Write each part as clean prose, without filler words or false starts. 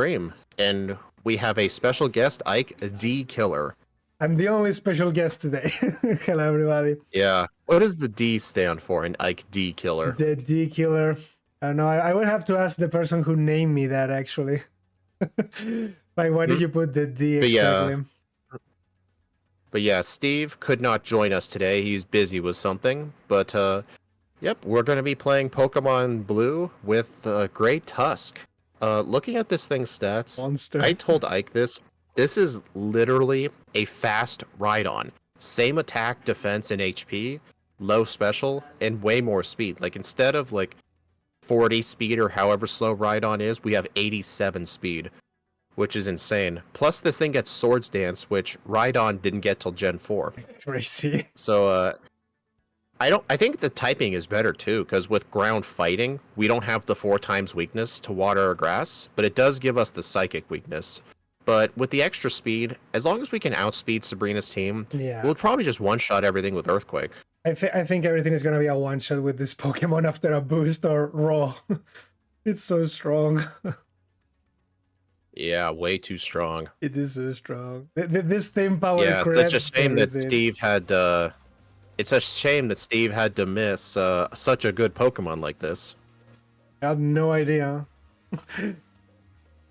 stream, and we have a special guest, Ikethekiller. I'm the only special guest today. Hello, everybody. Yeah. What does the D stand for in Ikethekiller? The D killer. I don't know. I would have to ask the person who named me that, actually. Like, why did you put the D exactly? But yeah, Steve could not join us today. He's busy with something. But, yep, we're going to be playing Pokemon Blue with Great Tusk. Looking at this thing's stats, Monster. I told Ike this. This is literally a fast ride-on. Same attack, defense, and HP, low special, and way more speed. Like, instead of, like, 40 speed or however slow ride-on is, we have 87 speed, which is insane. Plus, this thing gets Swords Dance, which ride-on didn't get till Gen 4. Crazy. So, I think the typing is better, too, because with ground fighting, we don't have the 4 times weakness to water or grass, but it does give us the psychic weakness. But with the extra speed, as long as we can outspeed Sabrina's team, we'll probably just one-shot everything with Earthquake. I think everything is going to be a one-shot with this Pokemon after a boost or raw. It's so strong. Yeah, way too strong. It is so strong. This theme power. Yeah, it's such a shame that Steve had... it's a shame that Steve had to miss such a good Pokemon like this. I had no idea.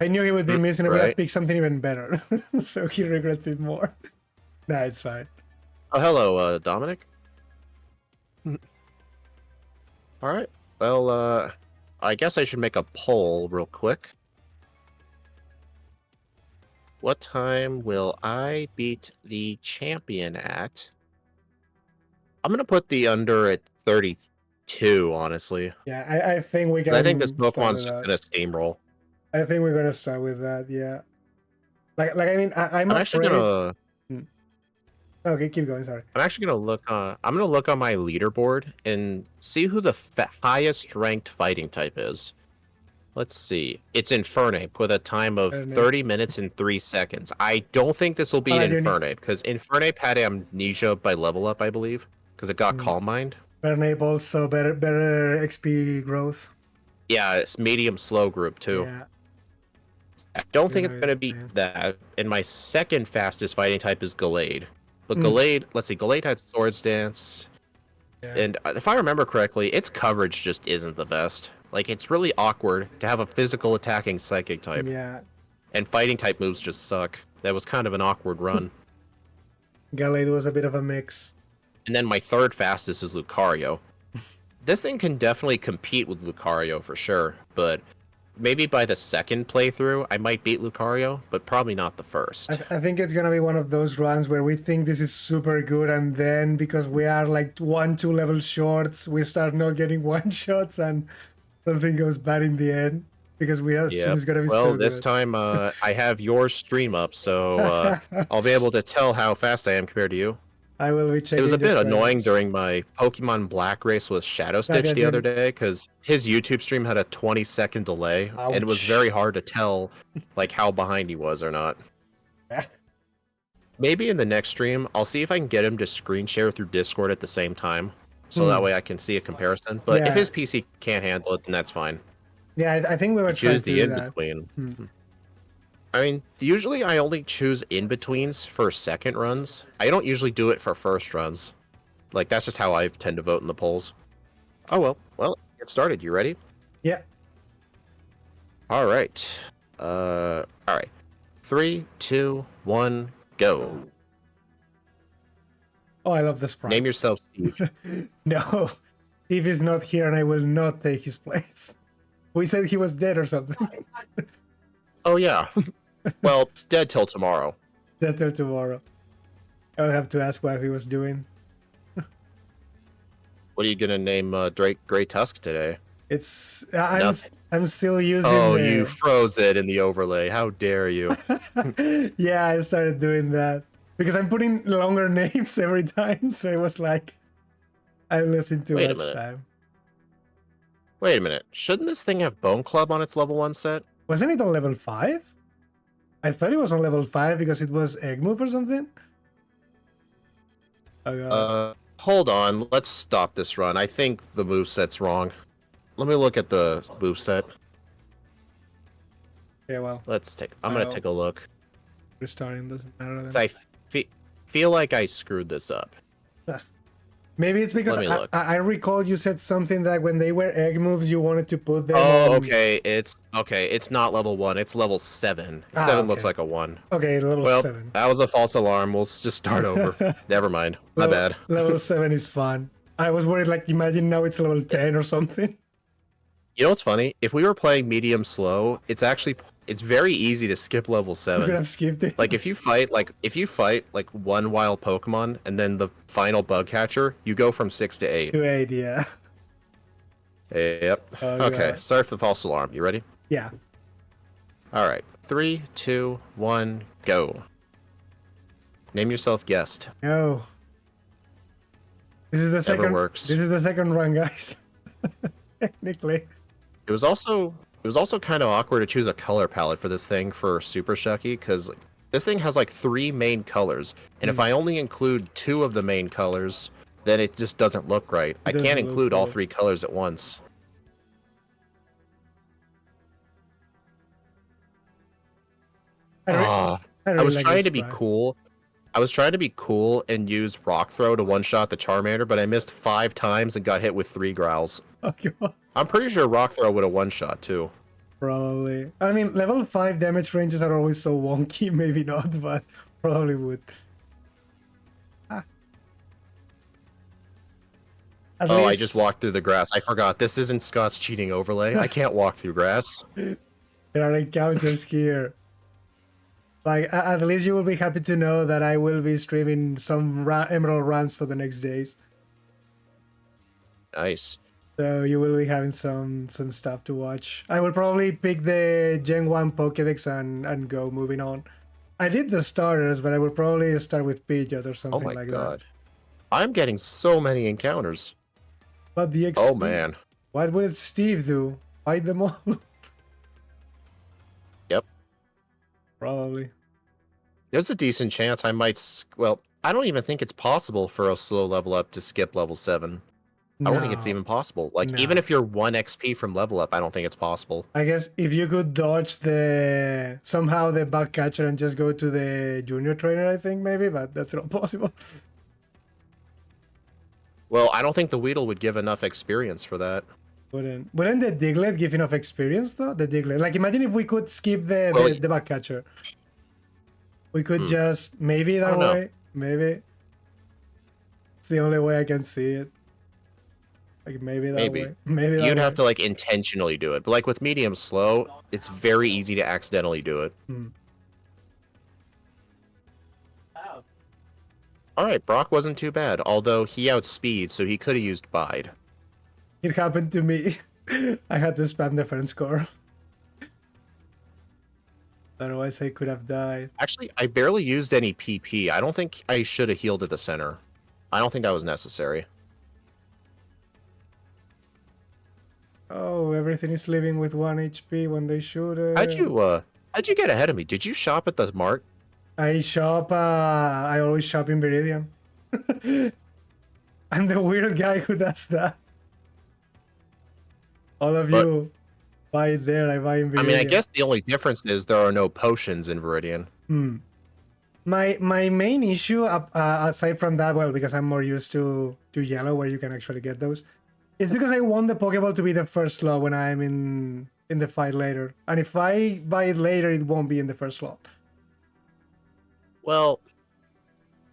I knew he would be missing it, but I picked something even better. So he regrets it more. Nah, it's fine. Oh, hello, Dominic. Alright, well, I guess I should make a poll real quick. What time will I beat the champion at? I'm gonna put the under at 32, honestly. Yeah, I think we can. I think this Pokemon's just gonna steamroll. I think we're gonna start with that. Yeah. Like I mean, I'm actually gonna. Okay, keep going. Sorry. I'm actually gonna look. I'm gonna look on my leaderboard and see who the highest ranked fighting type is. Let's see. It's Infernape with a time of 30 minutes and 3 seconds. I don't think this will beat Infernape because Infernape had amnesia by level up, I believe, because it got Calm Mind. Infernape also better XP growth. Yeah, it's medium slow group too. Yeah. I don't think it's gonna beat that. And my second fastest fighting type is Gallade. But Gallade, let's see, Gallade had Swords Dance. Yeah. And if I remember correctly, its coverage just isn't the best. Like, it's really awkward to have a physical attacking psychic type. Yeah. And fighting type moves just suck. That was kind of an awkward run. Gallade was a bit of a mix. And then my third fastest is Lucario. This thing can definitely compete with Lucario for sure, but maybe by the second playthrough, I might beat Lucario, but probably not the first. I think it's gonna be one of those runs where we think this is super good, and then because we are like 1-2 levels short, we start not getting one-shots, and something goes bad in the end, because we assume it's gonna be so good. Well, this time I have your stream up, so I'll be able to tell how fast I am compared to you. I will be checking. It was a bit annoying during my Pokemon Black race with Shadow Stitch the other day, because his YouTube stream had a 20-second delay, and it was very hard to tell like how behind he was or not. Maybe in the next stream, I'll see if I can get him to screen share through Discord at the same time, so that way I can see a comparison. But if his PC can't handle it, then that's fine. Yeah, I think we were choose the in-between. I mean, usually I only choose in-betweens for second runs. I don't usually do it for first runs. Like, that's just how I tend to vote in the polls. Oh, well. Well, get started. You ready? Yeah. All right. All right. 3, 2, 1, go. Oh, I love this sprite. Name yourself Steve. No. Steve is not here, and I will not take his place. We said he was dead or something. Oh, yeah. Well, dead till tomorrow. Dead till tomorrow. I would have to ask what he was doing. What are you gonna name Grey Tusk today? It's I'm still using. Oh, you froze it in the overlay. How dare you? Yeah, I started doing that because I'm putting longer names every time. So it was like I'm losing too much time. Wait a minute. Shouldn't this thing have Bone Club on its level 1 set? Wasn't it on level 5? I thought it was on level 5 because it was Egg Move or something. Oh, God. Hold on. Let's stop this run. I think the moveset's wrong. Let me look at the moveset. Okay, well, I'm gonna take a look. restarting doesn't matter 'Cause then. feel like I screwed this up. Maybe it's because Let me look. I recall you said something that when they were egg moves, you wanted to put them Oh, on. okay. It's not level 1. It's level 7. Ah, 7 okay. looks like a 1. Okay, level Well, 7. that was a false alarm. We'll just start over. Never mind. My bad. Level 7 is fun. I was worried, like, imagine now it's level 10 or something. You know what's funny? If we were playing medium slow, it's very easy to skip level You 7. could have skipped it. Like if you fight like one wild Pokemon and then the final bug catcher, you go from 6 to 8. To 8, yeah. Yep. Oh, Okay, God. sorry for the false alarm. You ready? Yeah. All right. 3, 2, 1, go. Name yourself guest. No. This is the Never second. works. This is the second run, guys. Technically. It was also kind of awkward to choose a color palette for this thing for Super Shucky because this thing has like 3 main colors, and if I only include 2 of the main colors, then it just doesn't look right. I doesn't can't look include all right. 3 colors at once. I was trying to be cool. I was trying to be cool and use Rock Throw to one-shot the Charmander, but I missed 5 times and got hit with 3 growls. Oh, God. I'm pretty sure Rock Throw would have one-shot too. Probably. I mean, level 5 damage ranges are always so wonky. Maybe not, but probably would. Ah. At Oh, least... I just walked through the grass. I forgot. This isn't Scott's cheating overlay. I can't walk through grass. There are encounters here. Like, at least you will be happy to know that I will be streaming some Emerald runs for the next days. Nice. So you will be having some stuff to watch. I will probably pick the Gen 1 Pokédex and go moving on. I did the starters, but I will probably start with Pidgeot or Oh something my like god. that. I'm getting so many encounters. But the XP, Oh man. what will Steve do? Fight them all? Yep. Probably. There's a decent chance I might... Well, I don't even think it's possible for a slow level up to skip level 7. I don't think it's even possible. Like, even if you're 1 XP from level up, I don't think it's possible. I guess if you could dodge somehow the bug catcher and just go to the junior trainer, I think maybe, but that's not possible. Well, I don't think the Weedle would give enough experience for that. Wouldn't the Diglett give enough experience though? The Diglett. Like, imagine if we could skip the bug catcher. We could just maybe that way. Maybe. It's the only way I can see it. Like maybe that way. Maybe that You'd way. have to like intentionally do it. But like with medium slow, it's very easy to accidentally do it. Alright, Brock wasn't too bad, although he outspeed, so he could have used Bide. It happened to me. I had to spam the friend score. Otherwise I could have died. Actually, I barely used any PP. I don't think I should have healed at the center. I don't think that was necessary. Oh, everything is living with 1 HP when they shoot it. How'd you get ahead of me? Did you shop at the mart? I shop, I always shop in Viridian. I'm the weird guy who does that. All of you buy it there, I buy in Viridian. I mean, I guess the only difference is there are no potions in Viridian. My main issue, aside from that, well, because I'm more used to yellow, where you can actually get those, is because I want the Pokeball to be the first slot when I'm in the fight later. And if I buy it later, it won't be in the first slot. Well,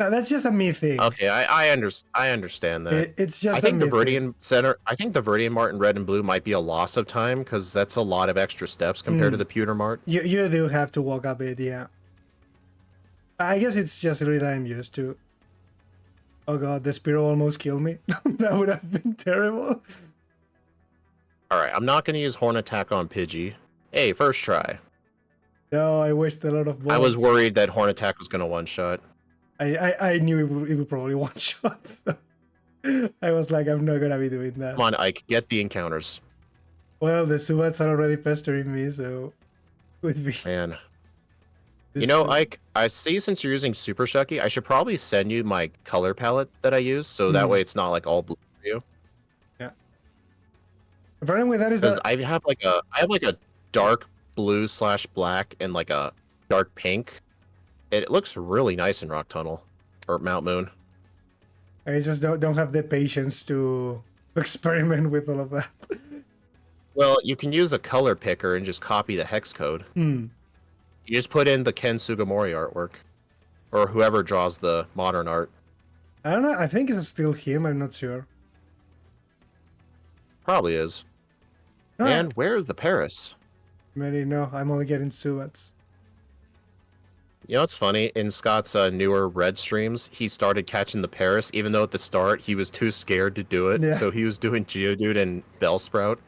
now, that's just a me thing. Okay, I understand that. It's just. I think the Viridian Center. I think the Viridian Mart in Red and Blue might be a loss of time because that's a lot of extra steps compared to the Pewter Mart. You do have to walk up it, yeah. I guess it's just really that I'm used to. Oh god, the Spearow almost killed me. That would have been terrible. Alright, I'm not going to use Horn Attack on Pidgey. Hey, first try. No, I wasted a lot of balls. I was worried that Horn Attack was going to one-shot. I knew it would probably one-shot. So I was like, I'm not going to be doing that. Come on, Ike, get the encounters. Well, the Subats are already pestering me, so it would be... Man. You know, Ike, I see since you're using Super Shucky, I should probably send you my color palette that I use, so that way it's not like all blue for you. Yeah. The problem with that is that I have like a dark blue/black and like a dark pink. It looks really nice in Rock Tunnel or Mount Moon. I just don't have the patience to experiment with all of that. Well, you can use a color picker and just copy the hex code. Hmm. You just put in the Ken Sugimori artwork, or whoever draws the modern art. I don't know. I think it's still him. I'm not sure. Probably is. No, And where is the Paris? maybe no. I'm only getting Subats. You know what's funny? In Scott's newer Red streams, he started catching the Paris, even though at the start he was too scared to do it. Yeah. So he was doing Geodude and Bellsprout.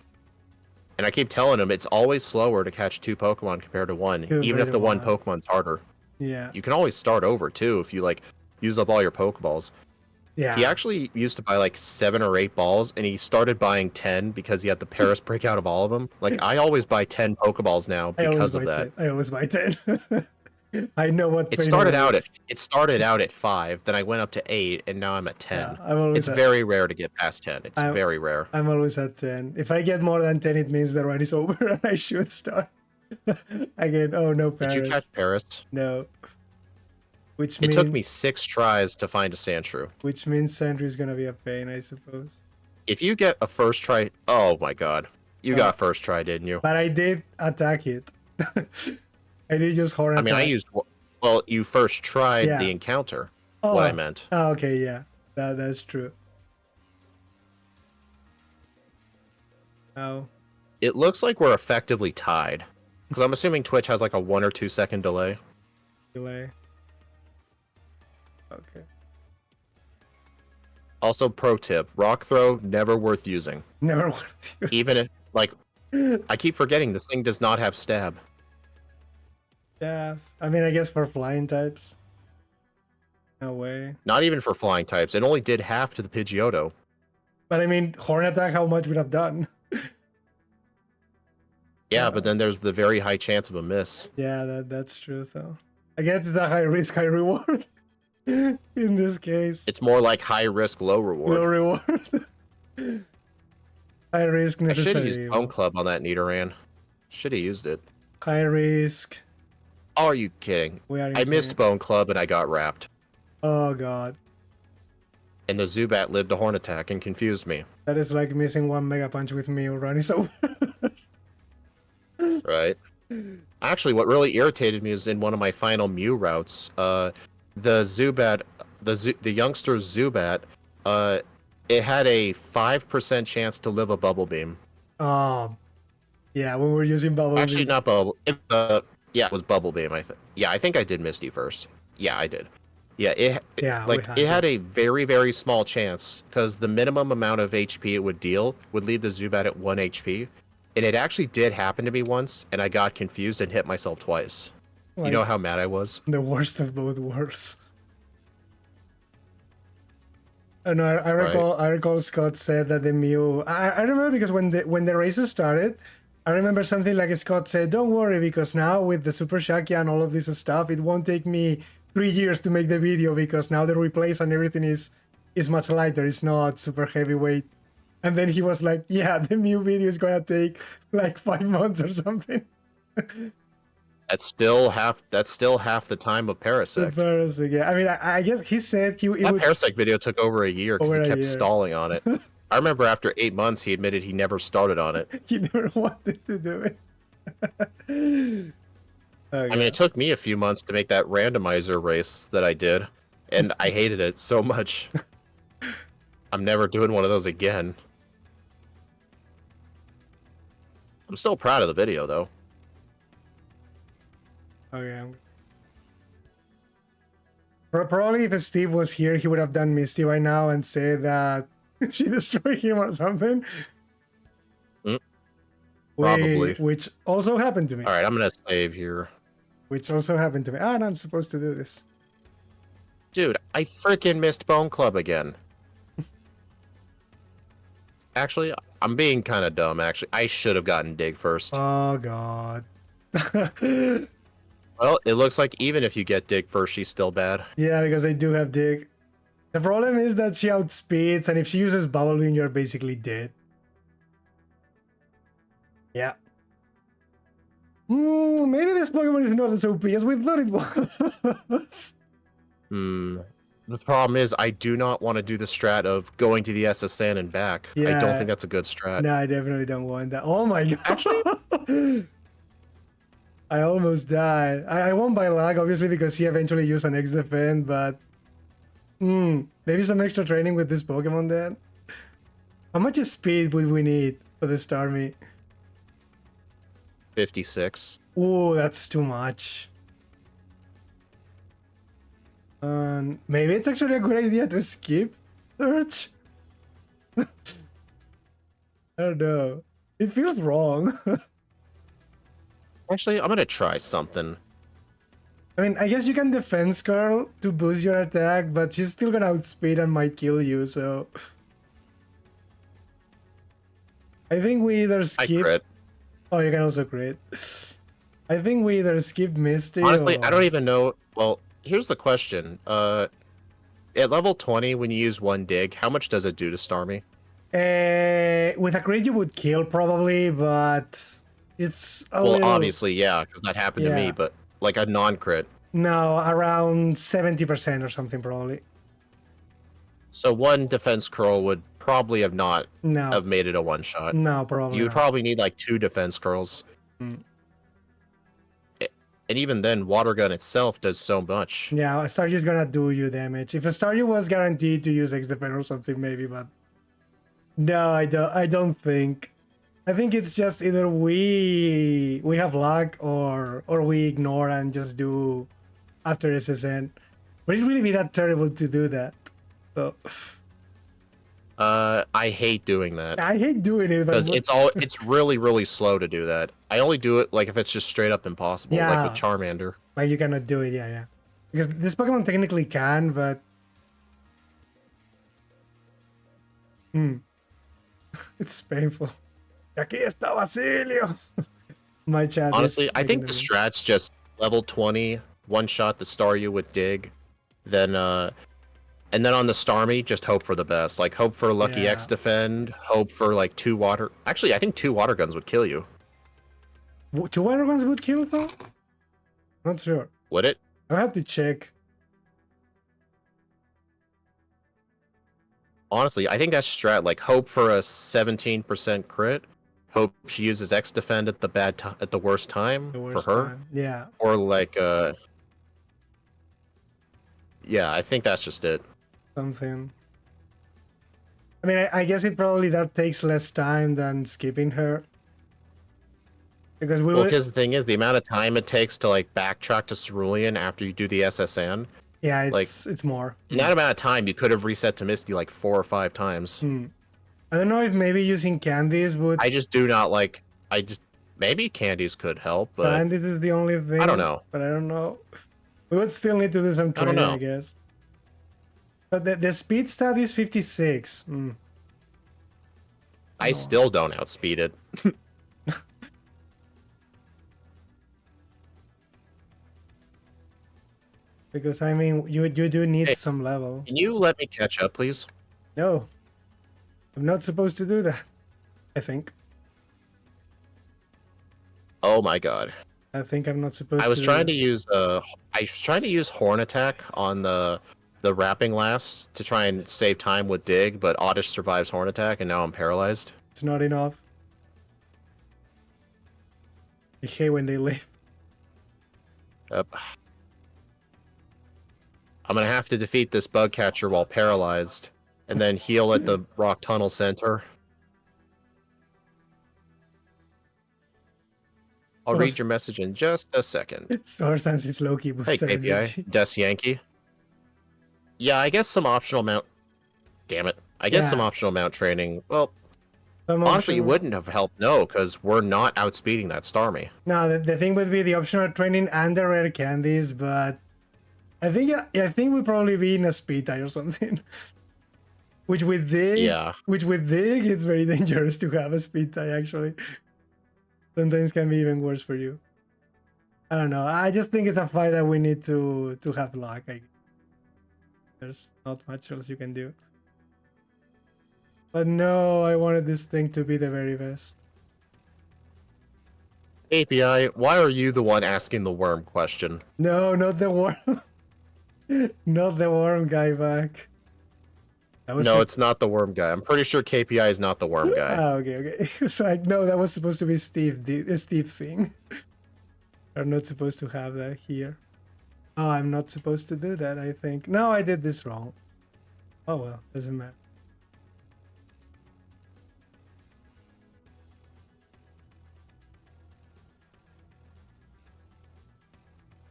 And I keep telling him it's always slower to catch 2 Pokemon compared to 1, even if the one Pokemon's harder. Yeah. You can always start over too if you like use up all your Pokeballs. Yeah. He actually used to buy like 7 or 8 balls, and he started buying 10 because he had the Paris breakout of all of them. Like I always buy 10 Pokeballs now because of that. 10. I always buy 10. I know what It started out at 5, then I went up to 8, and now I'm at 10. Yeah, I'm always it's very rare to get past 10. It's very rare. I'm always at 10. If I get more than 10, it means the run is over and I should start. Again, oh no, Paris. Did you catch Paris? No. Which It means, took me 6 tries to find a Sandshrew. Which means Sandry is gonna be a pain, I suppose. If you get a first try, oh my god. You got first try, didn't you? But I did attack it. I did use horn attack. I mean, I used... Well, you first tried the encounter. Oh, what I meant. Oh, okay, yeah. That's true. Oh. It looks like we're effectively tied. Because I'm assuming Twitch has like a 1 or 2 second delay. Okay. Also, pro tip, rock throw, never worth using. Never worth using. Even if, like, I keep forgetting this thing does not have stab. Yeah, I mean, I guess for flying types. No way. Not even for flying types. It only did half to the Pidgeotto. But I mean, horn attack, how much would have done? Yeah, but then there's the very high chance of a miss. Yeah, that's true, though. I guess it's a high risk, high reward. In this case. It's more like high risk, low reward. Low reward. High risk, I should necessary. have used Bone Club on that Nidoran. Should have used it. High risk. Oh, are you kidding? I missed Bone Club and I got wrapped. Oh god. And the Zubat lived a horn attack and confused me. That is like missing 1 Mega Punch with me running so. Right. Actually, what really irritated me is in one of my final Mew routes, the Zubat, the youngster Zubat, it had a 5% chance to live a Bubble Beam. Yeah, when we're using Bubble Beam. Actually, not Bubble. Yeah, it was Bubble Beam. I think. Yeah, I think I did Misty first. Yeah, I did. Yeah, it had a very, very small chance because the minimum amount of HP it would deal would leave the Zubat at 1 HP. And it actually did happen to me once, and I got confused and hit myself twice. Like, you know how mad I was? The worst of both worlds. No, I recall Scott said that the Mew... I remember because when the races started, I remember something like Scott said, don't worry, because now with the Super Shakya and all of this stuff, it won't take me 3 years to make the video because now the replays and everything is much lighter. It's not super heavyweight. And then he was like, yeah, the Mew video is gonna take like 5 months or something. That's still half the time of Parasect. Parasect, yeah. I mean, I guess he said that Parasect video took over a year because he kept stalling on it. I remember after 8 months, he admitted he never started on it. He never wanted to do it. Okay. I mean, it took me a few months to make that randomizer race that I did, and I hated it so much. I'm never doing one of those again. I'm still proud of the video, though. Okay. Probably if Steve was here, he would have done Misty by now and said that she destroyed him or something. Probably. Which also happened to me. All right, I'm going to save here. Which also happened to me. And I'm supposed to do this. Dude, I freaking missed Bone Club again. Actually, I'm being kind of dumb, actually. I should have gotten Dig first. Oh, God. Well, it looks like even if you get Dig first, she's still bad. Yeah, because they do have Dig. The problem is that she outspeeds, and if she uses Bubble Beam, you're basically dead. Yeah. Maybe this Pokemon is not as OP as we thought it was. The problem is I do not want to do the strat of going to the SSN and back. I don't Yeah. think that's a good strat. No, I definitely don't want that. Oh my god. Actually, I almost died. I won by lag, obviously, because he eventually used an X defend, but maybe some extra training with this Pokemon then. How much speed would we need for this Starmie? 56. Oh, that's too much. Maybe it's actually a good idea to skip search. I don't know. It feels wrong. Actually, I'm gonna try something. I mean, I guess you can defense curl to boost your attack, but she's still gonna outspeed and might kill you, so... I think we either I skip... crit. Oh, you can also crit. I think we either skip Misty Honestly, or... I don't even know. Well, here's the question. At level 20, when you use one dig, how much does it do to Starmie? With a crit you would kill probably, but... It's a Well, little... obviously, yeah, because that happened to me, Yeah. but like a non-crit. No, around 70% or something probably. So one defense curl would probably have not No. have made it a one-shot. No, probably You would not. probably need like 2 defense curls. Mm. And even then, Water Gun itself does so much. Yeah, a Staryu's gonna do you damage. If a Staryu was guaranteed to use X defend or something, maybe, but no, I don't think. I think it's just either we have luck or we ignore and just do after SSN. Would it really be that terrible to do that? So I hate doing that. I hate doing it, but Because it's really, really slow to do that. I only do it like if it's just straight up impossible, like Yeah. with Charmander. like you cannot do it. Yeah. Because this Pokemon technically can, but it's painful. Aquí está Basilio. My chat. Honestly, is I think making the the strat's just level 20, one shot the Staryu with Dig, then and then on the Starmie, just hope for the best. Like hope for Lucky Yeah. X defend, hope for like 2 water. Actually, I think 2 water guns would kill you. 2 water guns would kill though? Not sure. Would it? I have to check. Honestly, I think that's strat. Like hope for a 17% crit. Hope she uses X defend at the at the worst time The worst for her. time. Yeah. Or like yeah, I think that's just it. Something. I mean, I guess it probably that takes less time than skipping her. Because we Well, would... because the thing is, the amount of time it takes to like backtrack to Cerulean after you do the SSN, Yeah, like, it's more. in that amount of time, you could have reset to Misty like 4 or 5 times. I don't know if maybe using candies would... I just do not like. Maybe candies could help, but Candies is the only thing. I don't know. But I don't know. We would still need to do some I don't training, know. I guess. But the speed stat is 56. I still don't outspeed it. Because I mean, you do need Hey. some level. Can you let me catch up, please? No, I'm not supposed to do that. I think. Oh my god. I think I'm not supposed to. I was trying to use Horn Attack on the wrapping last to try and save time with Dig, but Oddish survives Horn Attack, and now I'm paralyzed. It's not enough. I hate when they leave. Yep. I'm gonna have to defeat this bug catcher while paralyzed, and then heal at the Rock Tunnel Center. I'll read your message in just a second. Source is Loki was Hey, 70. KPI. Des Yankee. Yeah, I guess some optional mount... Damn it. I guess some Yeah. optional mount training... Well, Some honestly, it optional- wouldn't have helped, no, because we're not outspeeding that Starmie. No, the thing would be the optional training and the rare candies, but I think we'd probably be in a speed tie or something. Which with Dig, it's very dangerous to have a speed tie actually. Sometimes can be even worse for you. I don't know. I just think it's a fight that we need to have luck. There's not much else you can do. But no, I wanted this thing to be the very best. API, why are you the one asking the worm question? No, not the worm. Not the worm guy back. That was No, it's not the worm guy. I'm pretty sure KPI is not the worm guy. Ah, okay, okay. It's like, no, that was supposed to be Steve, the Steve thing. We're not supposed to have that here. Oh, I'm not supposed to do that, I think. No, I did this wrong. Oh well, doesn't matter.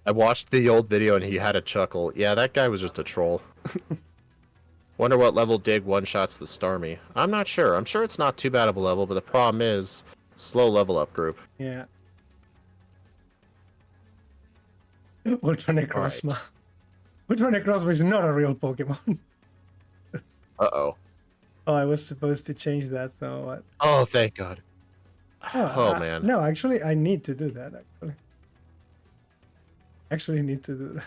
I watched the old video and he had a chuckle. Yeah, that guy was just a troll. Wonder what level Dig one-shots the Starmie. I'm not sure. I'm sure it's not too bad of a level, but the problem is slow level up group. Yeah. Ultra Necrozma. Right. Ultra Necrozma is not a real Pokemon. Uh-oh. Oh, I was supposed to change that, so what? Oh, thank God. Oh, man. No, actually, I need to do that, actually need to do that.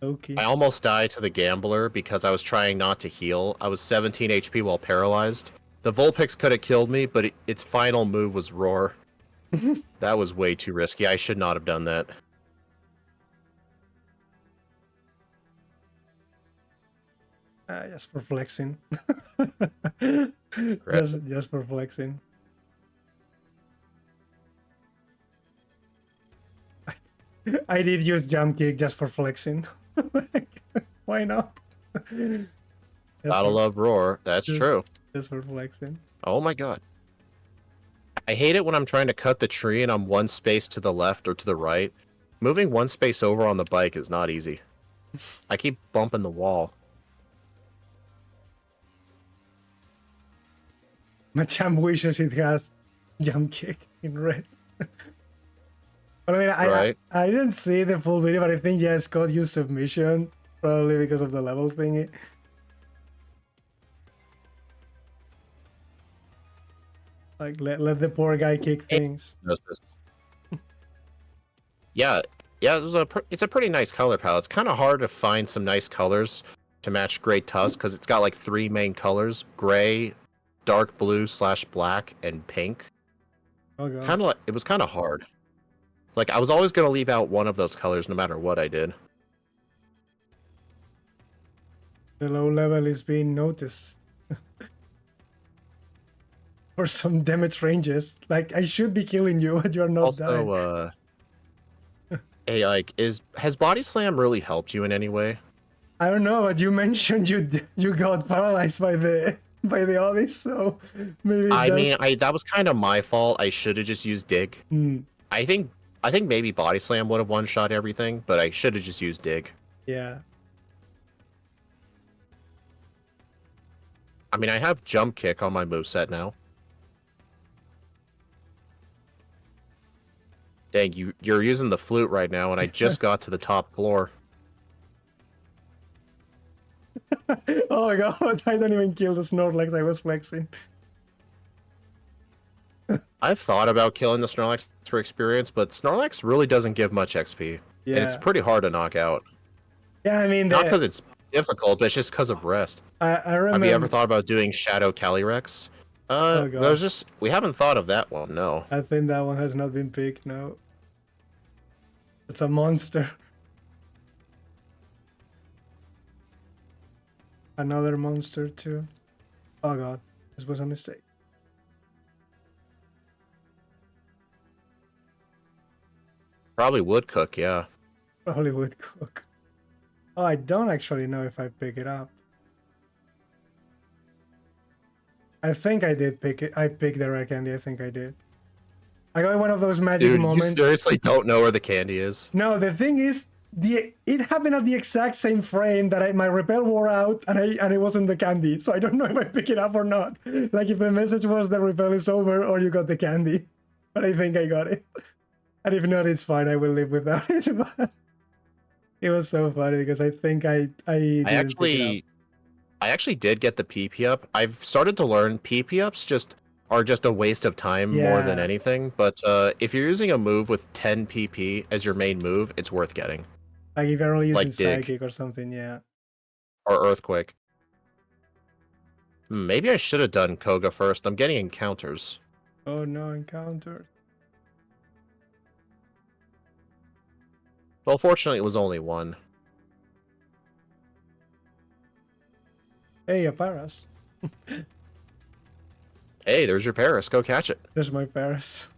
Okay. I almost died to the Gambler because I was trying not to heal. I was 17 HP while paralyzed. The Vulpix could have killed me, but its final move was Roar. That was way too risky. I should not have done that. Just for flexing. Right. just for flexing. I did use jump kick just for flexing. Why not? Gotta love Roar. That's true. Just for flexing. Oh my God. I hate it when I'm trying to cut the tree and I'm one space to the left or to the right. Moving one space over on the bike is not easy. I keep bumping the wall. Machamp wishes it has jump kick in red. But I mean, I didn't see the full video, but I think, yeah, Scott used submission, probably because of the level thingy. Like, let the poor guy kick things. Yeah, it's a pretty nice color palette. It's kind of hard to find some nice colors to match Gray Tusk, because it's got like 3 main colors: gray, dark blue / black, and pink. Oh god. Kind of like, it was kind of hard. Like, I was always going to leave out one of those colors no matter what I did. The low level is being noticed. For some damage ranges. Like, I should be killing you, but you're not dying. Also, hey, like, has Body Slam really helped you in any way? I don't know, but you mentioned you got paralyzed by the Oddies, so maybe. I mean, that was kind of my fault. I should have just used Dig. I think maybe Body Slam would have one-shot everything, but I should have just used Dig. Yeah. I mean, I have Jump Kick on my moveset now. Dang, you're using the flute right now, and I just got to the top floor. Oh my god, I don't even kill the Snorlax, I was flexing. I've thought about killing the Snorlax for experience, but Snorlax really doesn't give much XP. Yeah. And it's pretty hard to knock out. Yeah, I mean... Not because it's difficult, but it's just because of rest. I remember... Have you ever thought about doing Shadow Calyrex? Oh god. There's just... We haven't thought of that one, no. I think that one has not been picked, no. It's a monster. Another monster too. Oh god, this was a mistake. Probably would cook, yeah. Probably would cook. Oh, I don't actually know if I pick it up. I think I did pick it. I picked the rare candy. I think I did. I got one of those magic moments. You seriously don't know where the candy is? No, the thing is, it happened at the exact same frame that my repel wore out and it wasn't the candy. So I don't know if I pick it up or not. Like if the message was the repel is over or you got the candy. But I think I got it. And if not, it's fine. I will live without it. But it was so funny because I think I actually did get the PP up. I've started to learn PP ups are just a waste of time more than anything. But if you're using a move with 10 PP as your main move, it's worth getting. Like if you're only using like Psychic or something, yeah. Or Earthquake. Maybe I should have done Koga first. I'm getting encounters. Oh no, encounters. Well, fortunately, it was only one. Hey, a Paras. Hey, there's your Paris. Go catch it. There's my Paras.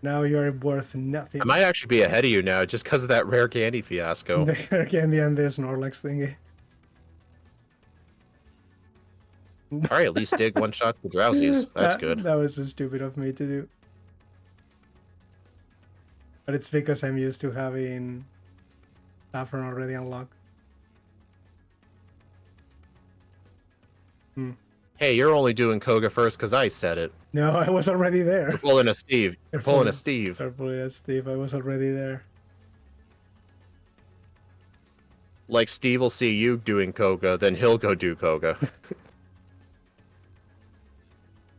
Now you're worth nothing. I might actually be ahead of you now just because of that rare candy fiasco. The hair candy and the Snorlax thingy. Alright, at least dig one shot the drowsies. That's good. That was so stupid of me to do. But it's because I'm used to having Saffron already unlocked. Hey, you're only doing Koga first because I said it. No, I was already there. You're pulling a Steve. You're pulling a Steve. You're pulling a Steve. I was already there. Like Steve will see you doing Koga, then he'll go do Koga.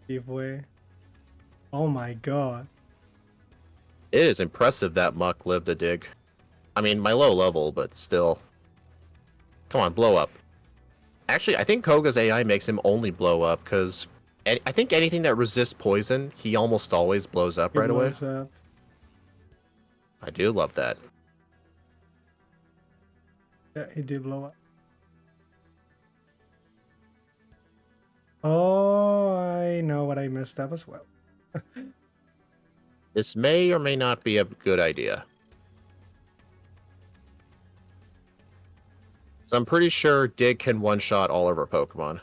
Steve way. Oh my god. It is impressive that Muck lived a dig. I mean, my low level, but still. Come on, blow up. Actually, I think Koga's AI makes him only blow up, because I think anything that resists poison, he almost always blows up right away. Up. I do love that. Yeah, he did blow up. Oh, I know what I messed up as well. This may or may not be a good idea. So I'm pretty sure Dig can one-shot all of our Pokemon.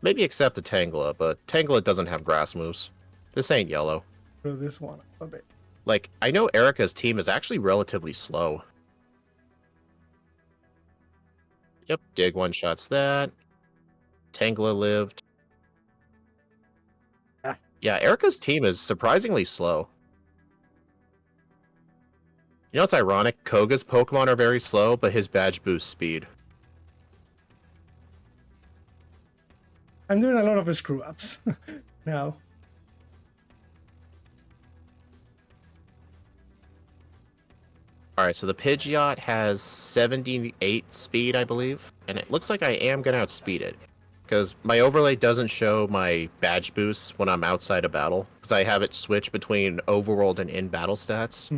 Maybe except the Tangela, but Tangela doesn't have grass moves. This ain't yellow. Throw this one a bit. Like, I know Erica's team is actually relatively slow. Yep, Dig one-shots that. Tangela lived. Ah. Yeah, Erica's team is surprisingly slow. You know what's ironic? Koga's Pokemon are very slow, but his badge boosts speed. I'm doing a lot of screw-ups now. Alright, so the Pidgeot has 78 speed, I believe. And it looks like I am going to outspeed it. Because my overlay doesn't show my badge boosts when I'm outside of battle. Because I have it switch between overworld and in-battle stats.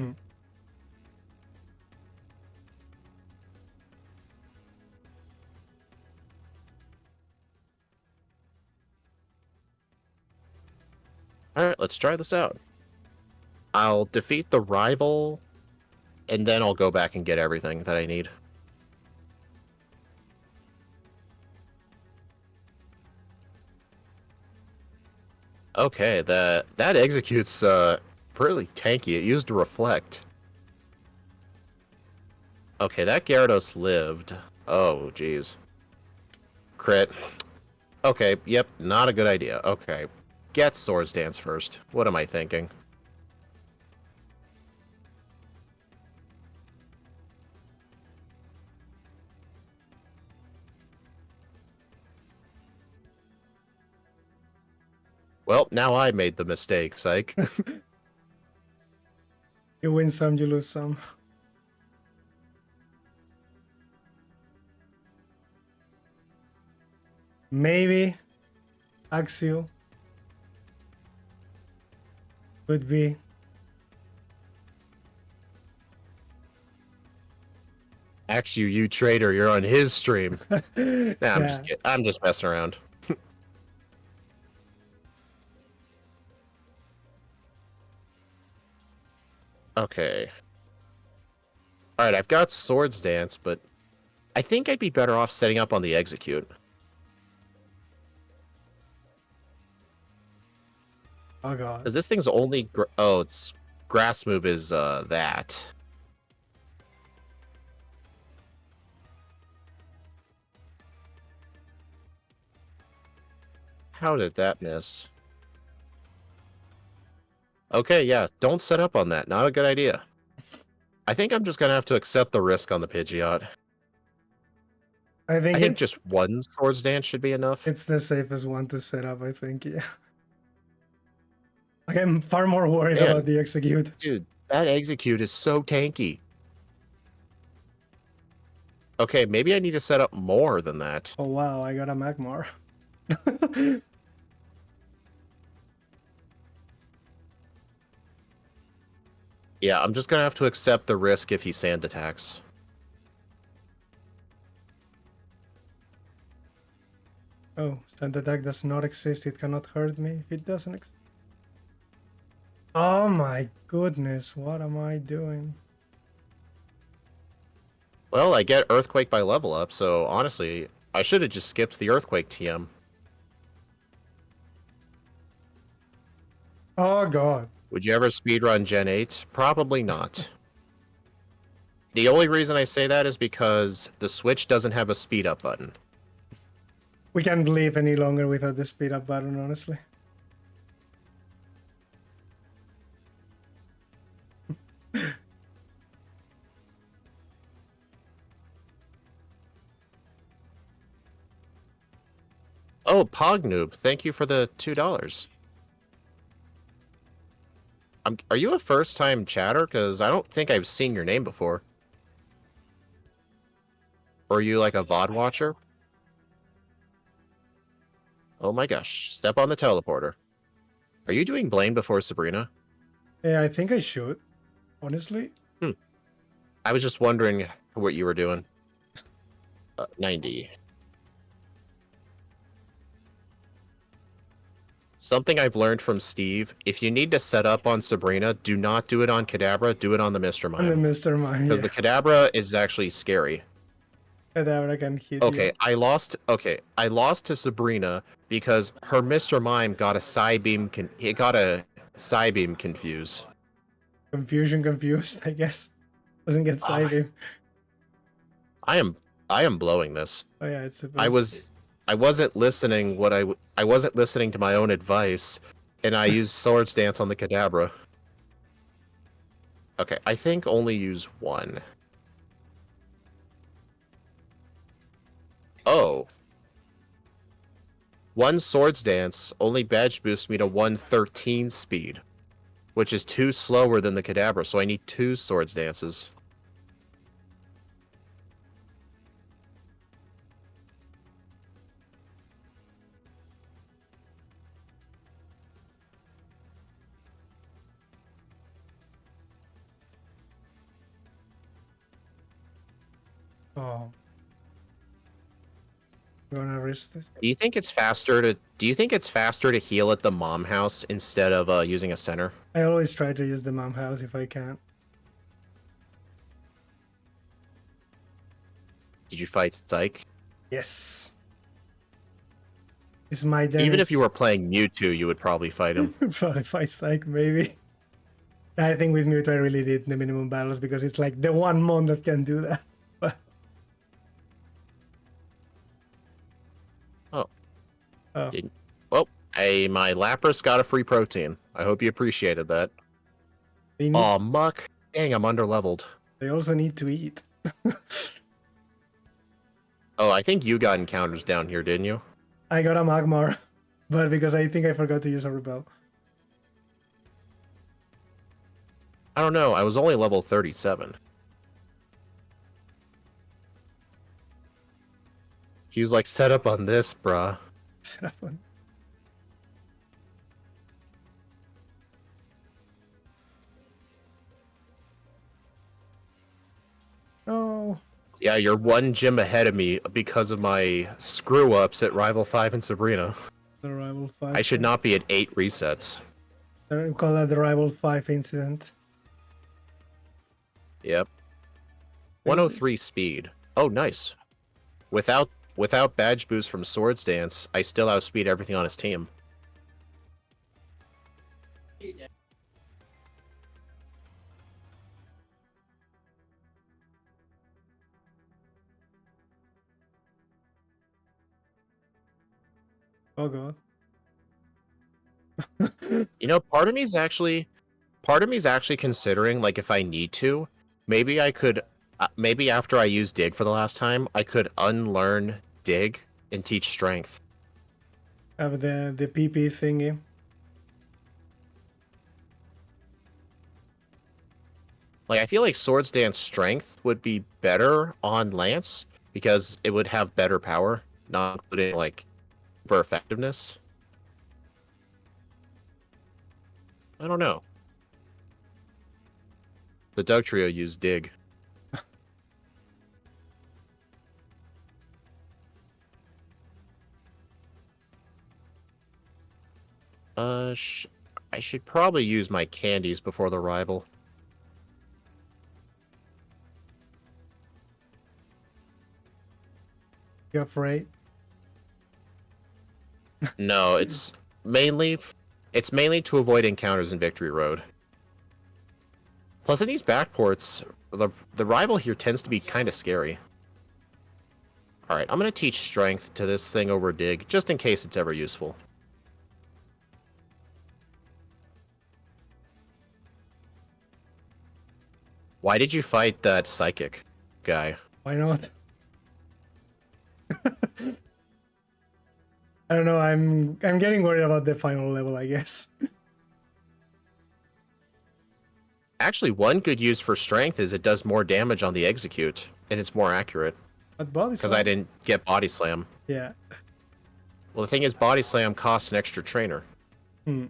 Alright, let's try this out. I'll defeat the rival, and then I'll go back and get everything that I need. Okay, that executes pretty tanky. It used to reflect. Okay, that Gyarados lived. Oh, jeez. Crit. Okay, yep, not a good idea. Okay, get Swords Dance first. What am I thinking? Well, now I made the mistake, psych. You win some, you lose some. Maybe Axio would be. Actually, you traitor, you're on his stream. Nah, I'm Yeah. just kidding. I'm just messing around. Okay. Alright, I've got Swords Dance, but I think I'd be better off setting up on the Execute. Oh god. Because this thing's only... Oh, its grass move is that. How did that miss? Okay, yeah, don't set up on that. Not a good idea. I think I'm just going to have to accept the risk on the Pidgeot. I think just one Swords Dance should be enough. it's the safest one to set up, I think, yeah. Like, I'm far more worried about the Execute. Dude, that Execute is so tanky. Okay, maybe I need to set up more than that. Oh wow, I got a Magmar. Yeah, I'm just gonna have to accept the risk if he sand attacks. Oh, stand attack does not exist. It cannot hurt me if it doesn't exist. Oh my goodness, what am I doing? Well, I get Earthquake by level up, so honestly, I should have just skipped the Earthquake TM. Oh god. Would you ever speedrun Gen 8? Probably not. The only reason I say that is because the Switch doesn't have a speed up button. We can't live any longer without the speed up button, honestly. Oh, Pognoob, thank you for the $2. Are you a first-time chatter? Because I don't think I've seen your name before. Or are you like a VOD watcher? Oh my gosh, step on the teleporter. Are you doing Blame before Sabrina? Yeah, I think I should. Honestly. I was just wondering what you were doing. 90. Something I've learned from Steve, if you need to set up on Sabrina, do not do it on Kadabra, do it on the Mr. And the Mime. Mr. Mime, Because yeah. the Kadabra is actually scary. Kadabra can hit Okay, you. I lost to Sabrina because her Mr. Mime got a Psybeam confuse. Confused, I guess. Doesn't get Oh my- Psybeam. I am blowing this. Oh yeah, it's supposed I wasn't listening I wasn't listening to my own advice, and I used Swords Dance on the Kadabra. Okay, I think only use one. Oh. One Swords Dance only badge boosts me to 113 speed, which is 2 slower than the Kadabra, so I need 2 Swords Dances. Oh. You wanna risk this? Do you think it's faster to heal at the mom house instead of using a center? I always try to use the mom house if I can. Did you fight Psyche? Yes. It's my Dennis. Even if you were playing Mewtwo, you would probably fight him. Probably fight Psych, maybe. I think with Mewtwo I really did the minimum battles because it's like the one mon that can do that. But Oh. oh. Well, hey, my Lapras got a free protein. I hope you appreciated that. They, need, Aw, Muck. Dang, I'm underleveled. they also need to eat. Oh, I think you got encounters down here, didn't you? I got a Magmar, but because I think I forgot to use a Rebel. I don't know. I was only level 37. He was like, set up on this, bruh. Set up on. Oh. Yeah, you're one gym ahead of me because of my screw-ups at Rival 5 and Sabrina. The Rival 5. I should not be at 8 resets. I call that the Rival 5 incident. Yep. 103 speed. Oh, nice. Without badge boost from Swords Dance, I still outspeed everything on his team. Oh god. You know, part of me is actually considering, like, if I need to, maybe I could, maybe after I use Dig for the last time, I could unlearn Dig and teach Strength. Have the PP thingy. Like, I feel like Swords Dance Strength would be better on Lance because it would have better power, not including, like, for effectiveness. I don't know. The Doug Trio used Dig. I should probably use my candies before the rival. You afraid? No, it's mainly to avoid encounters in Victory Road. Plus, in these backports, the rival here tends to be kind of scary. Alright, I'm going to teach Strength to this thing over Dig, just in case it's ever useful. Why did you fight that Psychic guy? Why not? I don't know, I'm getting worried about the final level, I guess. Actually, one good use for Strength is it does more damage on the execute, and it's more accurate. But body Because slam? I didn't get Body Slam. Yeah. Well, the thing is, Body Slam costs an extra trainer. Hmm.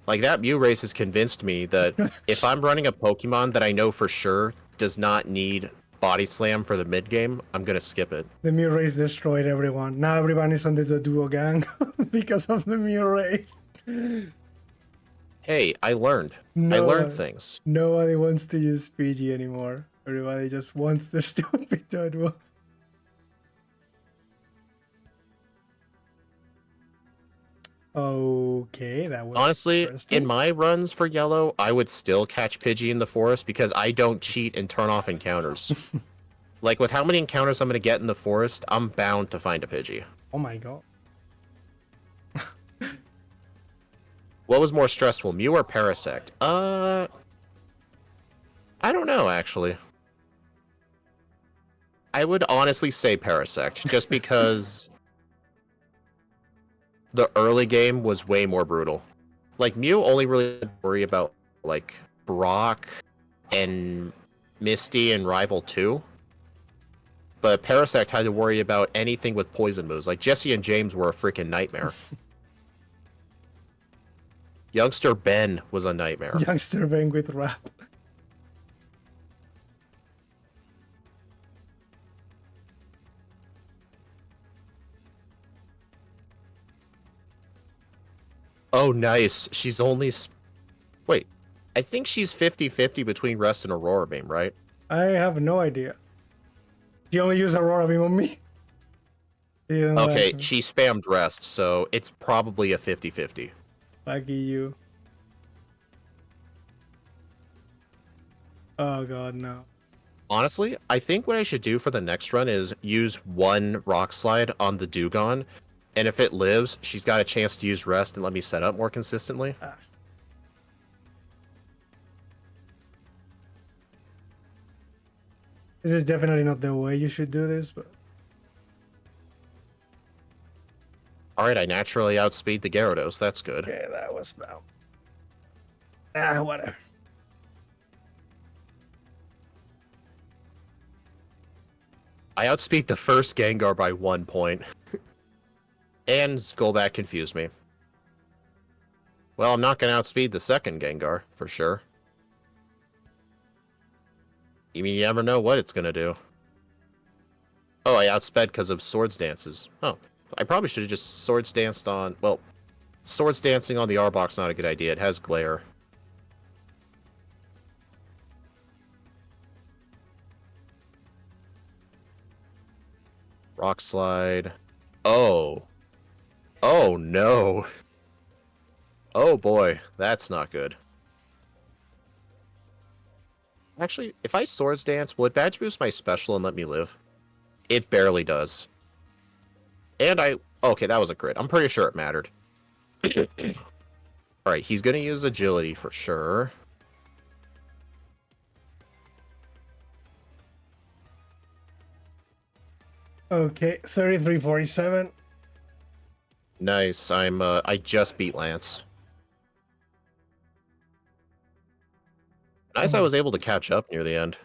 Like, that Mew race has convinced me that if I'm running a Pokemon that I know for sure does not need Body Slam for the mid-game, I'm gonna skip it. The Mew race destroyed everyone. Now everyone is on the duo gang because of the Mew race. Hey, I learned. I learned things. Nobody wants to use PG anymore. Everybody just wants the stupid duo. Okay, that was Honestly, in my runs for Yellow, I would still catch Pidgey in the forest because I don't cheat and turn off encounters. Like, with how many encounters I'm going to get in the forest, I'm bound to find a Pidgey. Oh my god. What was more stressful, Mew or Parasect? I don't know, actually. I would honestly say Parasect, just because the early game was way more brutal. Like, Mew only really worry about, like, Brock and Misty and Rival 2. But Parasect had to worry about anything with poison moves. Like, Jesse and James were a freaking nightmare. Youngster Ben was a nightmare. Youngster Ben with rap. Oh, nice. She's only... Wait. I think she's 50-50 between Rest and Aurora Beam, right? I have no idea. She only used Aurora Beam on me. Okay, she spammed Rest, so it's probably a 50-50. Lucky you. Oh god, no. Honestly, I think what I should do for the next run is use one Rock Slide on the Dugong, and if it lives, she's got a chance to use Rest and let me set up more consistently. Ah. This is definitely not the way you should do this, but... Alright, I naturally outspeed the Gyarados, that's good. Okay, that was about... Ah, whatever. I outspeed the first Gengar by 1 point. And Golbat confused me. Well, I'm not going to outspeed the second Gengar, for sure. You mean you never know what it's going to do. Oh, I outsped because of Swords Dances. Oh, I probably should have just Swords Danced on... Well, Swords Dancing on the Arbok's not a good idea. It has Glare. Rock Slide. Oh. Oh, no. Oh, boy. That's not good. Actually, if I Swords Dance, will it badge boost my special and let me live? It barely does. And okay, that was a crit. I'm pretty sure it mattered. Alright, he's gonna use Agility for sure. Okay, 33-47. Nice. I just beat Lance. Nice, I was able to catch up near the end.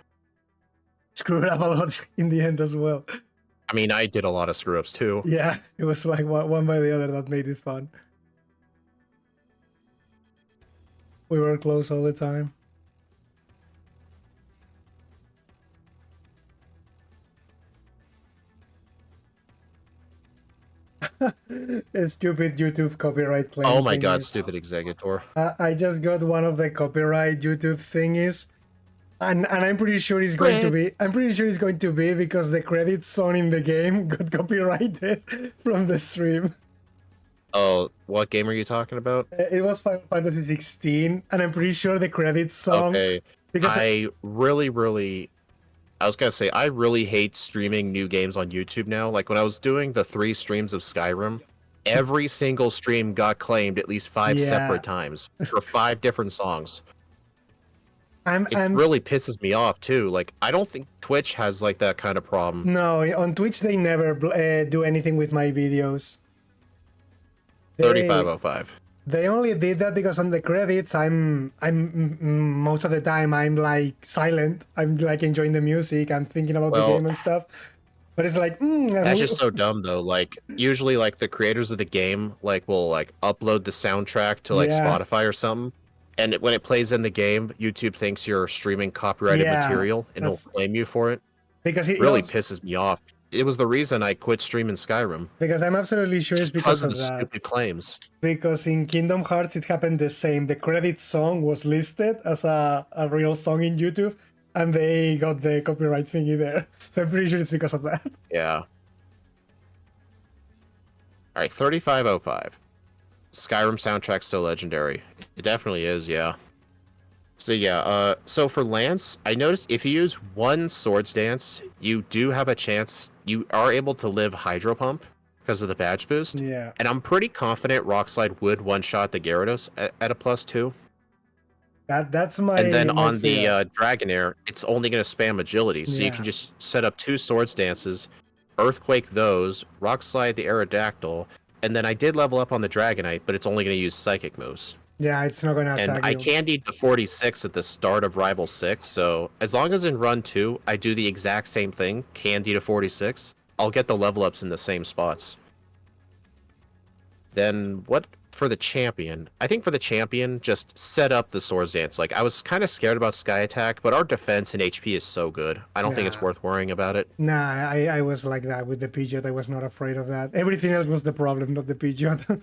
Screwed up a lot in the end as well. I mean, I did a lot of screw-ups too. Yeah, it was like one by the other that made it fun. We were close all the time. A stupid YouTube copyright claim Oh my god, thingies. stupid executor. I just got one of the copyright YouTube thingies. And I'm pretty sure it's going to be. I'm pretty sure it's going to be because the credits song in the game got copyrighted from the stream. Oh, what game are you talking about? It was Final Fantasy 16, and I'm pretty sure the credits song. Okay. Because I was gonna say, I really hate streaming new games on YouTube now. Like, when I was doing the 3 streams of Skyrim, every single stream got claimed at least 5 separate times for 5 different songs. It really pisses me off, too. Like, I don't think Twitch has, like, that kind of problem. No, on Twitch they never do anything with my videos. 3505. They only did that because on the credits, I'm most of the time I'm like silent. I'm like enjoying the music. I'm thinking about the game and stuff. But it's like that's just so dumb though. Like usually, like the creators of the game like will like upload the soundtrack to like Spotify or something, and when it plays in the game, YouTube thinks you're streaming copyrighted material and will blame you for it. Because it really pisses me off. It was the reason I quit streaming Skyrim. Because I'm absolutely sure it's because of the stupid claims. Because in Kingdom Hearts it happened the same. The credit song was listed as a real song in YouTube, and they got the copyright thingy there. So I'm pretty sure it's because of that. Yeah. Alright, 3505. Skyrim soundtrack's still legendary. It definitely is, yeah. So yeah, so for Lance, I noticed if you use one Swords Dance, you do have a chance. You are able to live Hydro Pump because of the badge boost. Yeah. And I'm pretty confident Rockslide would one-shot the Gyarados at a +2. That's my. And then on the Dragonair, it's only going to spam Agility, so you can just set up 2 Swords Dances, Earthquake those, Rockslide the Aerodactyl, and then I did level up on the Dragonite, but it's only going to use Psychic moves. Yeah, it's not going to attack and I candied the 46 at the start of Rival 6, so as long as in Run 2, I do the exact same thing, candy to 46, I'll get the level ups in the same spots. Then what for the champion? I think for the champion, just set up the Swords Dance. Like, I was kind of scared about Sky Attack, but our defense and HP is so good. I don't think it's worth worrying about it. Nah, I was like that with the Pidgeot. I was not afraid of that. Everything else was the problem, not the Pidgeot.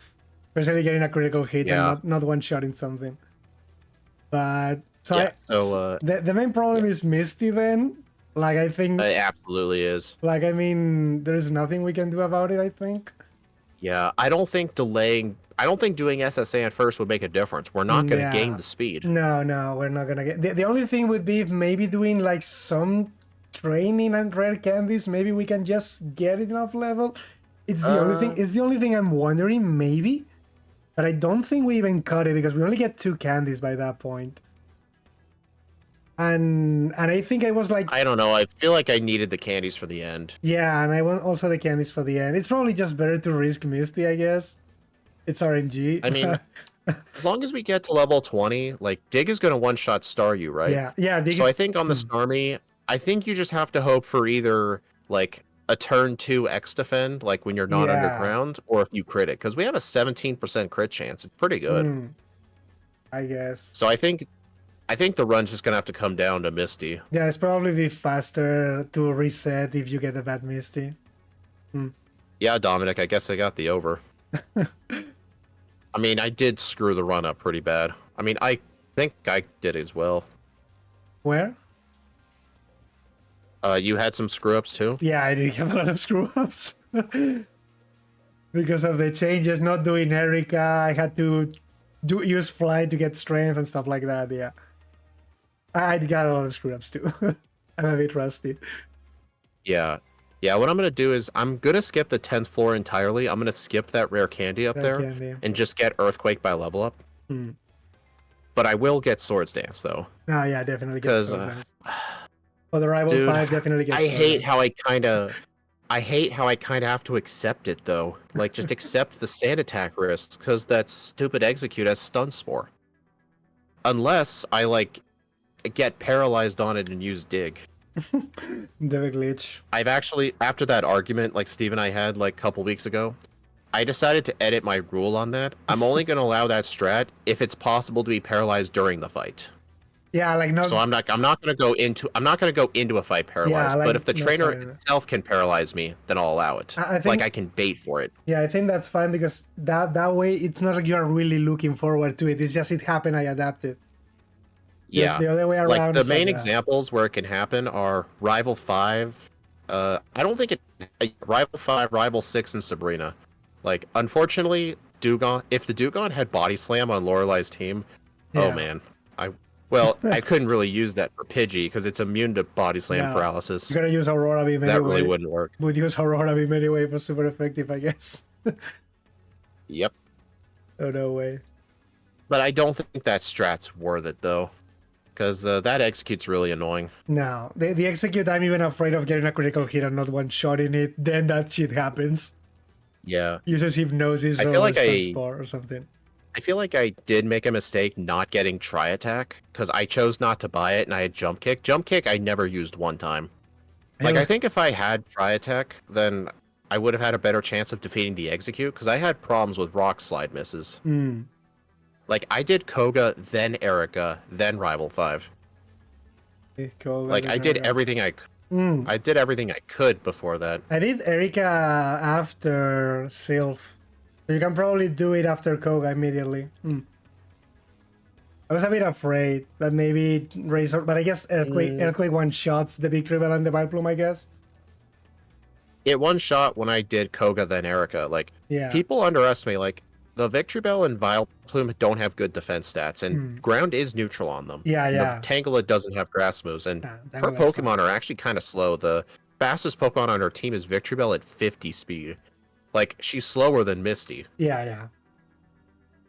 Especially getting a critical hit and not one-shotting something. But the main problem is Misty then. Like, I think it absolutely is. Like, I mean, there's nothing we can do about it, I think. Yeah, I don't think doing SSA at first would make a difference. We're not going to gain the speed. No, we're not going to get... The only thing would be if maybe doing, like, some training and rare candies, maybe we can just get enough level. It's the only thing. It's the only thing I'm wondering, maybe. But I don't think we even cut it because we only get 2 candies by that point. And I think I was like... I don't know. I feel like I needed the candies for the end. Yeah, and I want also the candies for the end. It's probably just better to risk Misty, I guess. It's RNG. I mean, as long as we get to level 20, like, Dig is going to one-shot star you, right? Yeah. So I think on the Starmie, I think you just have to hope for either, like, a turn 2 X defend, like when you're not underground, or if you crit it, because we have a 17% crit chance. It's pretty good. I guess. So I think the run's just gonna have to come down to Misty. Yeah, it's probably be faster to reset if you get a bad Misty. Yeah, Dominic, I guess I got the over. I mean, I did screw the run up pretty bad. I mean, I think I did as well. Where? You had some screw-ups too? Yeah, I did have a lot of screw-ups. Because of the changes, not doing Erica, I had to use Fly to get strength and stuff like that, yeah. I got a lot of screw-ups too. I'm a bit rusty. Yeah. Yeah, what I'm going to do is I'm going to skip the 10th floor entirely. I'm going to skip that rare candy up there and just get Earthquake by level up. But I will get Swords Dance, though. Oh, yeah, definitely get Swords Dance. For the Rival 5, definitely get I hate how I kind of have to accept it, though. Like, just accept the Sand Attack risks, because that stupid Execute has Stun Spore. Unless I, like, get paralyzed on it and use Dig. The glitch. I've actually, after that argument, like Steve and I had, like, a couple weeks ago, I decided to edit my rule on that. I'm only going to allow that strat if it's possible to be paralyzed during the fight. Yeah, like not. So I'm not gonna go into a fight Yeah, paralyzed. But like if the not trainer starting. itself can paralyze me, then I'll allow it. I Like think. I can bait for it. Yeah, I think that's fine because that way it's not like you are really looking forward to it. It's just it happened. I adapted. Yeah. The other way Like around the is like main that. examples where it can happen are Rival 5. I don't think Rival 5, Rival 6, and Sabrina. Like, unfortunately, Dugong. If the Dugong had Body Slam on Lorelei's team, oh Yeah. man, I couldn't really use that for Pidgey because it's immune to Body Slam No, paralysis. you're gonna use Aurora Beam So that really anyway. wouldn't work. Would use Aurora Beam anyway for super effective, I guess. Yep. Oh no way. But I don't think that strat's worth it though, because that execute's really annoying. No, the execute, I'm even afraid of getting a critical hit and not one shot in it. Then that shit happens. Yeah. Uses hypnosis I or feel like Spore or something. I feel like I did make a mistake not getting Tri Attack because I chose not to buy it and I had Jump Kick. Jump Kick I never used one time. Like I think if I had Tri Attack, then I would have had a better chance of defeating the Execute because I had problems with Rock Slide misses. Hmm. Like I did Koga, then Erica, then Rival 5. Like I did everything I did everything I could before that. I did Erica after Sylph. So you can probably do it after Koga immediately. I was a bit afraid that maybe Razor, but I guess Earthquake one shots the Victory Bell and the Vileplume, I guess. It one shot when I did Koga, then Erica. Like people underestimate like the Victory Bell and Vileplume don't have good defense stats, and ground is neutral on them. Yeah. The Tangela doesn't have grass moves, and her Pokemon are actually kind of slow. The fastest Pokemon on her team is Victory Bell at 50 speed. Like, she's slower than Misty. Yeah.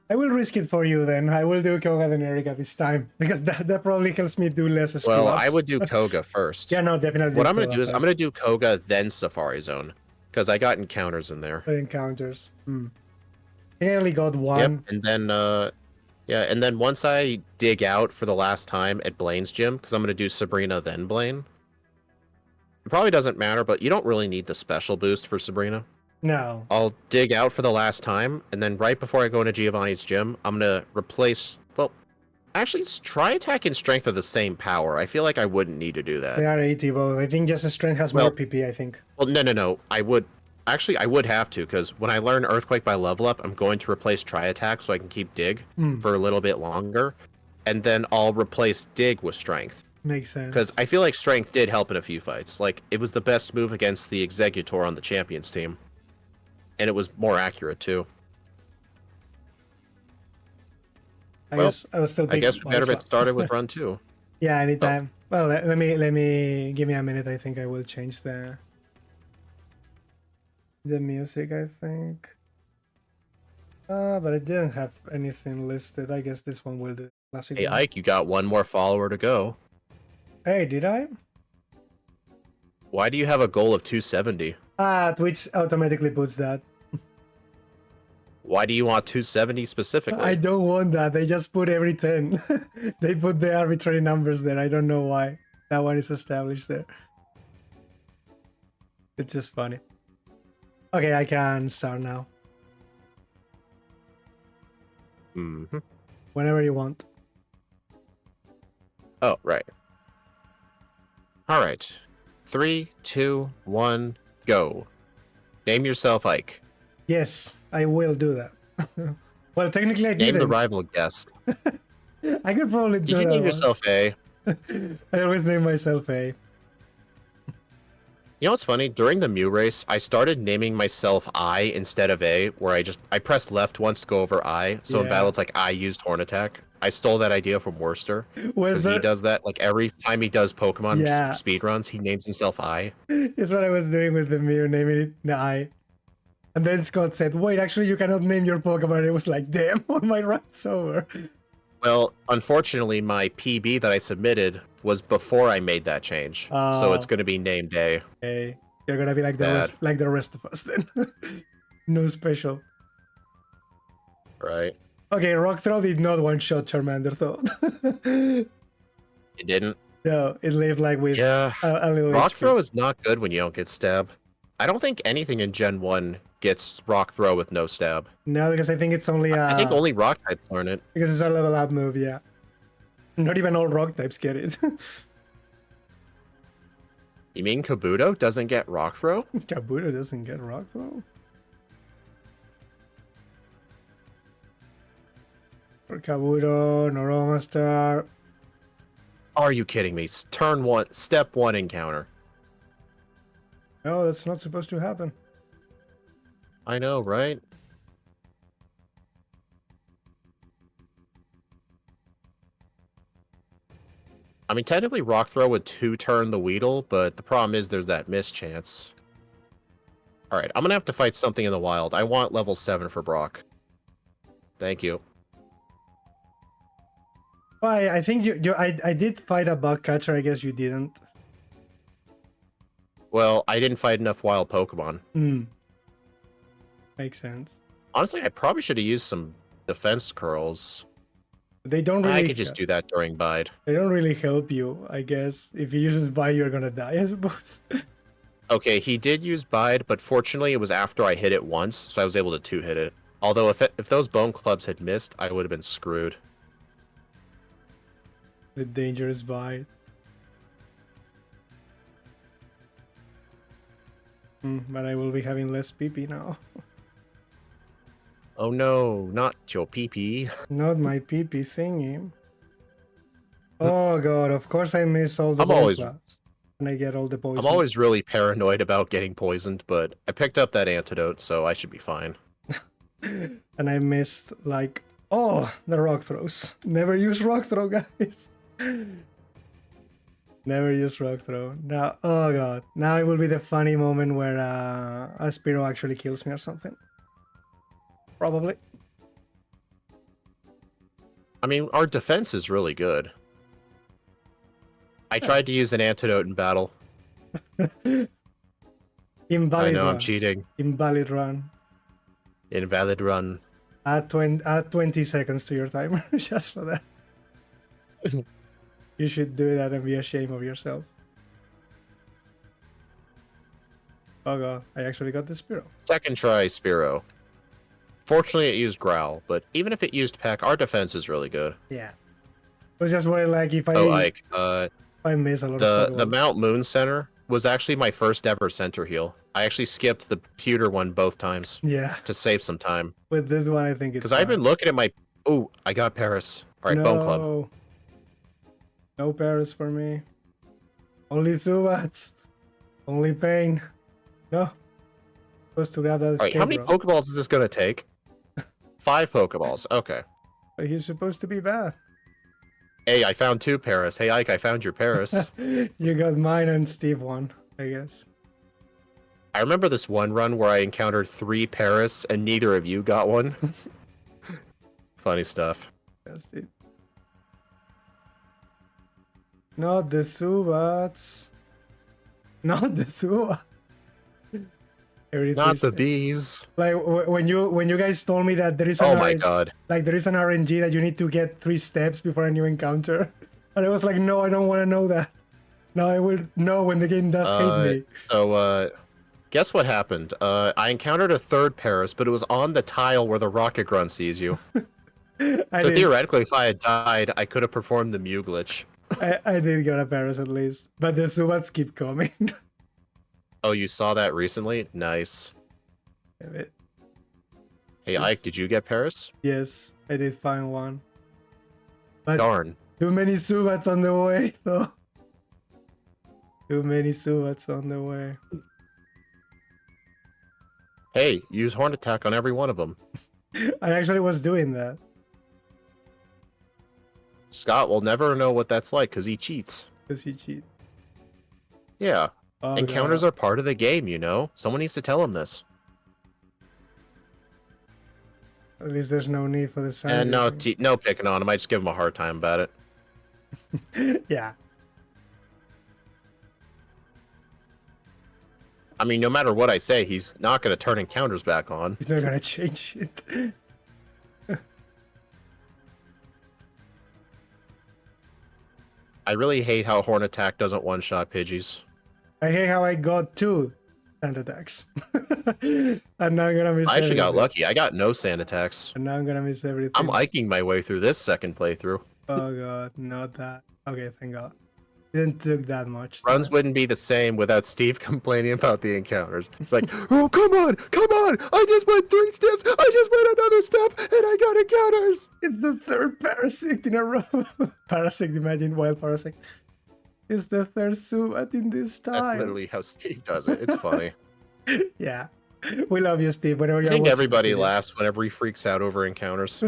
I will risk it for you then. I will do Koga then Erica this time, because that probably helps me do less screw-ups. Well, I would do Koga first. Yeah, no, definitely. What I'm going to do is I'm going to do Koga, then Safari Zone, because I got encounters in there. Encounters. I think I only got one. Yep, and then, and then once I dig out for the last time at Blaine's gym, because I'm going to do Sabrina, then Blaine. It probably doesn't matter, but you don't really need the special boost for Sabrina. No. I'll dig out for the last time, and then right before I go into Giovanni's gym, I'm going to replace... Well, actually, Tri Attack and Strength are the same power. I feel like I wouldn't need to do that. They are 80 both. I think just Strength has more PP, I think. Well, no. I would have to, because when I learn Earthquake by level up, I'm going to replace Tri Attack so I can keep Dig for a little bit longer, and then I'll replace Dig with Strength. Makes sense. Because I feel like Strength did help in a few fights. Like, it was the best move against the Executor on the Champions team. And it was more accurate too. I guess we better get started with run 2. Yeah, anytime. Well, let me give me a minute. I think I will change the music. I think. But I didn't have anything listed. I guess this one will do. Classic. Hey Ike, you got one more follower to go. Hey, did I? Why do you have a goal of 270? Twitch automatically puts that. Why do you want 270 specifically? I don't want that. They just put every 10. They put the arbitrary numbers there. I don't know why. That one is established there. It's just funny. Okay, I can start now. Whenever you want. Oh, right. Alright. 3, 2, 1, go. Name yourself Ike. Yes, I will do that. Well, technically I didn't. Name the rival guest. I could probably do that. Did you name yourself A? I always name myself A. You know what's funny? During the Mew race, I started naming myself I instead of A, where I pressed left once to go over I, so in battle it's like I used Horn Attack. I stole that idea from Worcester, because he does that, like every time he does Pokemon speedruns, he names himself I. It's what I was doing with the Mew, naming it I. And then Scott said, wait, actually you cannot name your Pokemon, and it was like, damn, all my run's over. Well, unfortunately, my PB that I submitted was before I made that change, so it's going to be named A. Hey, you're going to be like the rest of us then. No special. Right. Okay, Rock Throw did not one-shot Charmander though. It didn't? No, it lived like with a little Rock HP. Throw is not good when you don't get stab. I don't think anything in Gen 1 gets Rock Throw with no stab. No, because I think it's only I think only Rock types learn it. Because it's a level up move, yeah. Not even all rock types get it. You mean Kabuto doesn't get rock throw? Kabuto doesn't get rock throw. Or Kabuto, Noromastar. Are you kidding me? Turn 1, step 1 encounter. No, that's not supposed to happen. I know, right? I mean, technically rock throw would 2-turn the Weedle, but the problem is there's that miss chance. Alright, I'm gonna have to fight something in the wild. I want level 7 for Brock. Thank you. Well, I think I did fight a bug catcher, I guess you didn't. Well, I didn't fight enough wild Pokemon. Makes sense. Honestly, I probably should have used some defense curls. They don't really... I could just do that during Bide. They don't really help you, I guess. If you use Bide, you're gonna die, I suppose. Okay, he did use Bide, but fortunately it was after I hit it once, so I was able to 2-hit it. Although if those Bone Clubs had missed, I would have been screwed. The dangerous Bide. But I will be having less PP now. Oh no, not your PP. Not my PP thingy. Oh god, of course I miss all the bone clubs. And I get all the poison. I'm always really paranoid about getting poisoned, but I picked up that antidote, so I should be fine. And I missed, like, oh, the rock throws. Never use rock throw, guys. Never use rock throw. Now, oh god. Now it will be the funny moment where a Spearow actually kills me or something. Probably. I mean, our defense is really good. I tried to use an antidote in battle. Invalid I know, run. I'm cheating. Invalid run. Invalid run. Add 20 seconds to your timer just for that. You should do that and be ashamed of yourself. Oh god, I actually got the Spearow. Second try, Spearow. Fortunately, it used Growl, but even if it used Peck, our defense is really good. Yeah. It was just where, like, if I... Oh, Ike, I miss a lot of the Mount Moon Center was actually my first ever center heal. I actually skipped the pewter one both times. Yeah. To save some time. With this one, I think it's... Because I've been looking at my... Oh, I got Paris. Alright, no. Bone Club. No Paris for me. Only Zubats. Only pain. No. Supposed to grab that Alright, how many Pokeballs is this gonna take? 5 Pokeballs, okay. But he's supposed to be bad. Hey, I found 2 Paris. Hey, Ike, I found your Paris. You got mine and Steve one, I guess. I remember this one run where I encountered 3 Paris and neither of you got one. Funny stuff. That's it. Not the Zubats. Not the Zubats. Not the bees. Like when you guys told me that there is oh my god, like there is an RNG that you need to get 3 steps before a new encounter, and I was like, no, I don't want to know that. Now I will know when the game does hate me. So guess what happened? I encountered a 3rd Paris, but it was on the tile where the Rocket Grunt sees you. So theoretically, if I had died, I could have performed the Mew glitch. I did get a Paris at least, but the Zubats keep coming. Oh, you saw that recently? Nice. Hey, yes. Ike, did you get Paris? Yes, I did find one. But darn. Too many Zubats on the way, though. Too many Zubats on the way. Hey, use Horn Attack on every one of them. I actually was doing that. Scott will never know what that's like because he cheats. Because he cheats. Yeah. Oh, encounters are part of the game, you know? Someone needs to tell him this. At least there's no need for the sound. And no picking on him. I just give him a hard time about it. Yeah. I mean, no matter what I say, he's not going to turn encounters back on. He's not going to change it. I really hate how Horn Attack doesn't one-shot Pidgeys. I hate how I got 2 sand attacks. And now I'm gonna miss I actually got lucky. I got no sand attacks. And now I'm gonna miss everything. I'm iking my way through this second playthrough. Oh god, not that. Okay, thank god. Didn't took that much Runs time. wouldn't be the same without Steve complaining about the encounters. It's like, oh, come on! I just went 3 steps, I just went another step, and I got encounters! It's the third Parasect in a row. Parasect, imagine wild Parasect. It's the third Subat in this time. That's literally how Steve does it. It's funny. Yeah. We love you, Steve. Whenever I you're think watching everybody this video. laughs whenever he freaks out over encounters.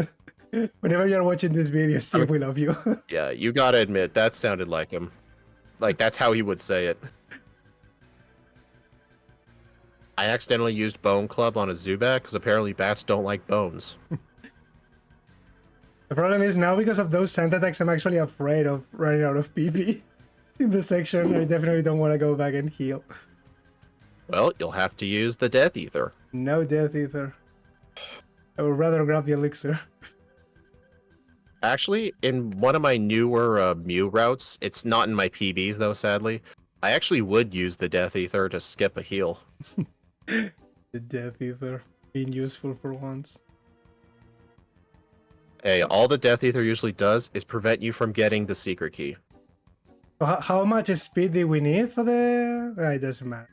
Whenever you're watching this video, Steve, we love you. Yeah, you gotta admit, that sounded like him. Like, that's how he would say it. I accidentally used Bone Club on a Zubat, because apparently bats don't like bones. The problem is now, because of those scent attacks, I'm actually afraid of running out of PP in the section. I definitely don't want to go back and heal. Well, you'll have to use the Death Ether. No Death Ether. I would rather grab the elixir. Actually, in one of my newer Mew routes, it's not in my PBs though, sadly, I actually would use the Death Ether to skip a heal. The Death Ether being useful for once. Hey, all the Death Ether usually does is prevent you from getting the secret key. So how much speed do we need for the... It doesn't matter.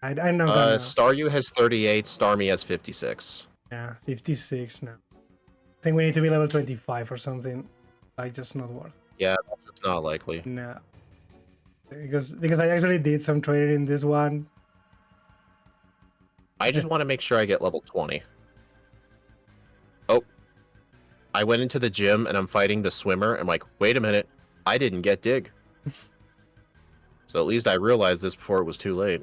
I know. Staryu has 38, Starmie has 56. Yeah, 56 now. I think we need to be level 25 or something. Like, just not worth. Yeah, it's not likely. No. Because I actually did some training in this one. I just want to make sure I get level 20. Oh. I went into the gym and I'm fighting the swimmer. I'm like, wait a minute. I didn't get dig. So at least I realized this before it was too late.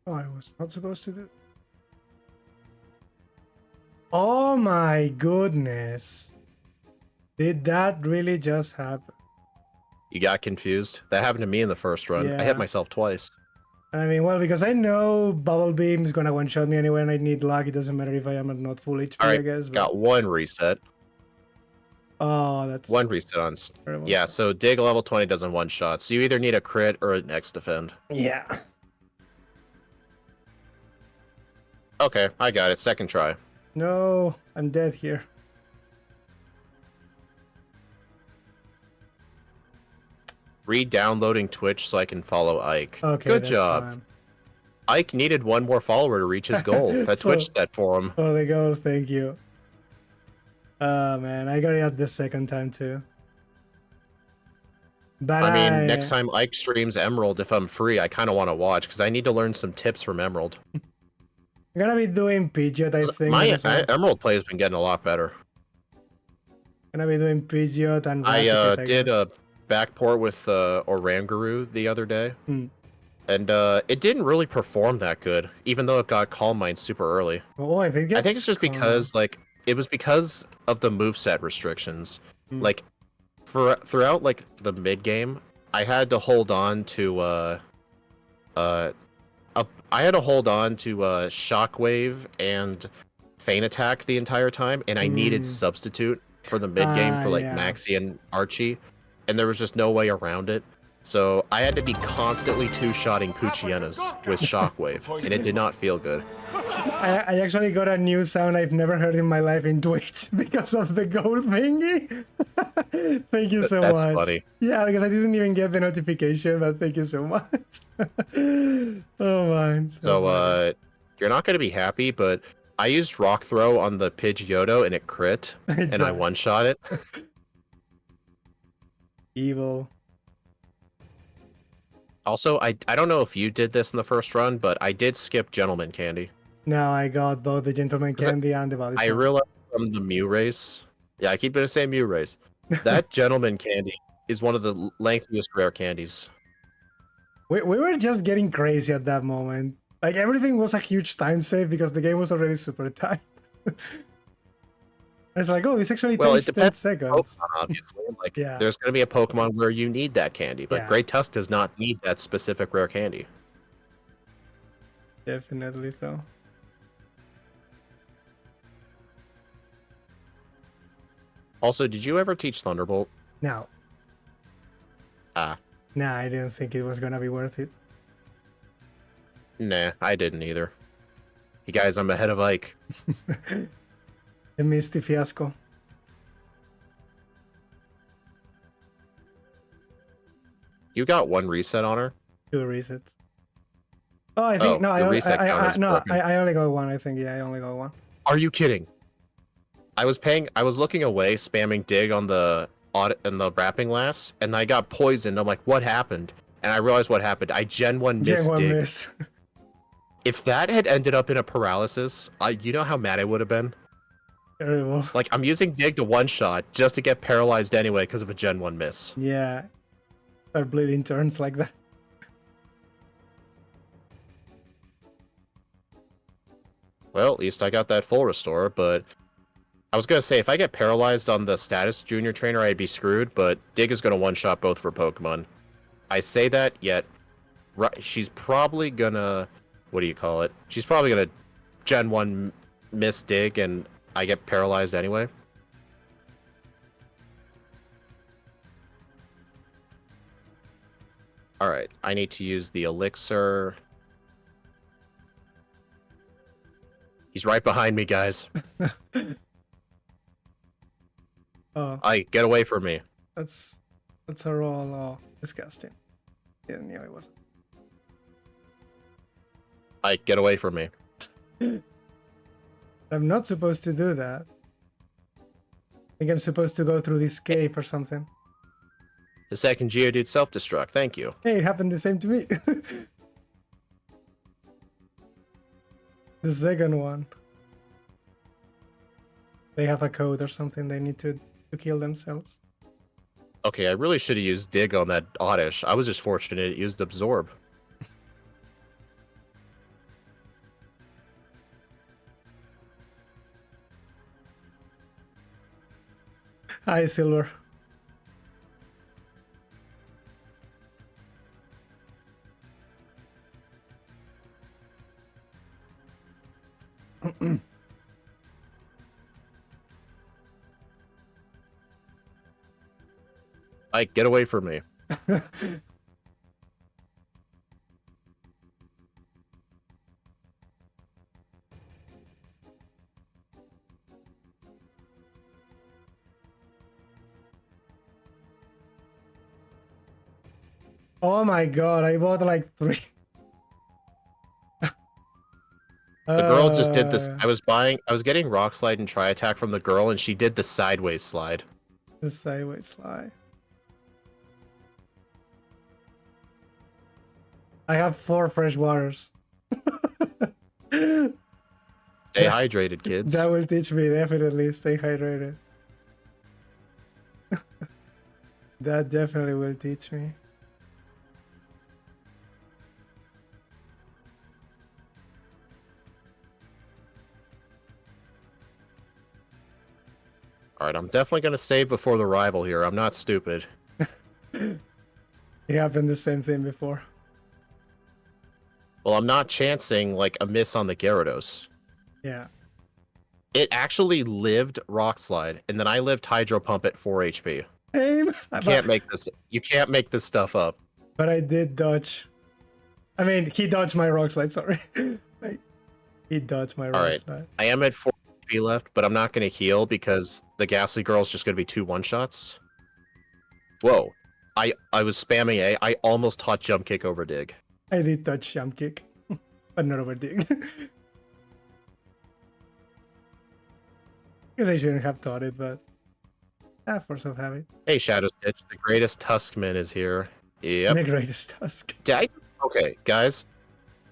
Oh, I was not supposed to do... Oh my goodness. Did that really just happen? You got confused? That happened to me in the first run. I Yeah. hit myself twice. I mean, well, because I know Bubble Beam is gonna one-shot me anyway, and I need luck. It doesn't matter if I am at not full HP, Alright, I guess. But... got one reset. Oh, that's One reset on... terrible. Yeah, so dig level 20 doesn't one-shot. So you either need a crit or an X defend. Yeah. Okay, I got it. Second try. No, I'm dead here. Re-downloading Twitch so I can follow Ike. Okay, Good that's job. fine. Ike needed one more follower to reach his goal. That Twitch set for him. For the goal, thank you. Oh man, I got it at the second time too. But I mean, next time Ike streams Emerald, if I'm free, I kind of want to watch because I need to learn some tips from Emerald. I'm gonna be doing Pidgeot, I think. My as well. Emerald play has been getting a lot better. Gonna be doing Pidgeot and I Raticate, did guess. a backport with Oranguru the other day, Hmm. and it didn't really perform that good, even though it got Calm Mind super early. Oh, if it gets I think it's just calm. because it was because of the moveset restrictions. Hmm. Like throughout the mid game, I had to hold on to Shockwave and Feint Attack the entire time, and I needed Substitute for the mid game for yeah. Maxie and Archie, and there was just no way around it. So I had to be constantly two-shotting Poochienas with Shockwave, and it did not feel good. I actually got a new sound I've never heard in my life in Twitch because of the gold thingy. Thank you so That's much. funny. Yeah, because I didn't even get the notification, but thank you so much. Oh man. So you're not going to be happy, but I used Rock Throw on the Pidgeotto and it crit, and I died. one-shot it. Evil. Also, I don't know if you did this in the first run, but I did skip Gentleman Candy. Now I got both the Gentleman Candy and the Body I Slam. realized from the Mew race, yeah, I keep gonna say Mew race, that Gentleman Candy is one of the lengthiest rare candies. We were just getting crazy at that moment. Like everything was a huge time save because the game was already super tight. It's like, oh, this actually Well, it takes 10 depends seconds. Pokemon, obviously. Like, Yeah. there's gonna be a Pokemon where you need that candy, but Yeah. Great Tusk does not need that specific rare candy. Definitely so. Also, did you ever teach Thunderbolt? No. Ah. Nah, I didn't think it was gonna be worth it. Nah, I didn't either. You guys, I'm ahead of Ike. The Misty fiasco. You got one reset on her? 2 resets. Oh, I think no. the reset counter's broken. I only got 1. I think I only got 1. Are you kidding? I was looking away, spamming dig on the wrapping last, and I got poisoned. I'm like, what happened? And I realized what happened. I Gen 1 missed Gen 1 dig. miss. If that had ended up in a paralysis, you know how mad I would have been? Terrible. Like, I'm using dig to one-shot just to get paralyzed anyway because of a Gen 1 miss. Yeah. Start bleeding turns like that. Well, at least I got that full restore, but I was going to say, if I get paralyzed on the status junior trainer, I'd be screwed, but dig is going to one-shot both for Pokemon. I say that, yet she's probably going to... What do you call it? She's probably going to Gen 1 miss dig, and I get paralyzed anyway. Alright, I need to use the elixir. He's right behind me, guys. Oh, Get away from me. that's a roll. Oh, disgusting. Didn't know it wasn't. Get away from me. I'm not supposed to do that. I think I'm supposed to go through this cave or something. The second Geodude self-destruct, thank you. Hey, it happened the same to me. The second one. They have a code or something. They need to kill themselves. Okay, I really should have used dig on that Oddish. I was just fortunate it used absorb. Hi, Silver. Get away from me. Oh my god, I bought like 3. The girl just did this. I was getting Rock Slide and Tri Attack from the girl, and she did the sideways slide. The sideways slide. I have 4 fresh waters. Stay hydrated, kids. That will teach me, definitely. Stay hydrated. That definitely will teach me. Alright, I'm definitely going to save before the rival here. I'm not stupid. It happened the same thing before. Well, I'm not chancing like a miss on the Gyarados. Yeah. It actually lived Rock Slide, and then I lived Hydro Pump at 4 HP. Aim. You can't make this stuff up. But I did dodge. I mean, he dodged my Rock Slide, sorry. He dodged my Rock Slide. I am at 4 HP left, but I'm not going to heal because the Ghastly Girl's just going to be 2 one-shots. Whoa. I was spamming A. I almost taught Jump Kick over Dig. I did touch Jump Kick, but not over Dig. Because I shouldn't have taught it, but force of habit. Hey, Shadow Stitch, the greatest Tuskman is here. Yep. The greatest Tusk. Okay, guys.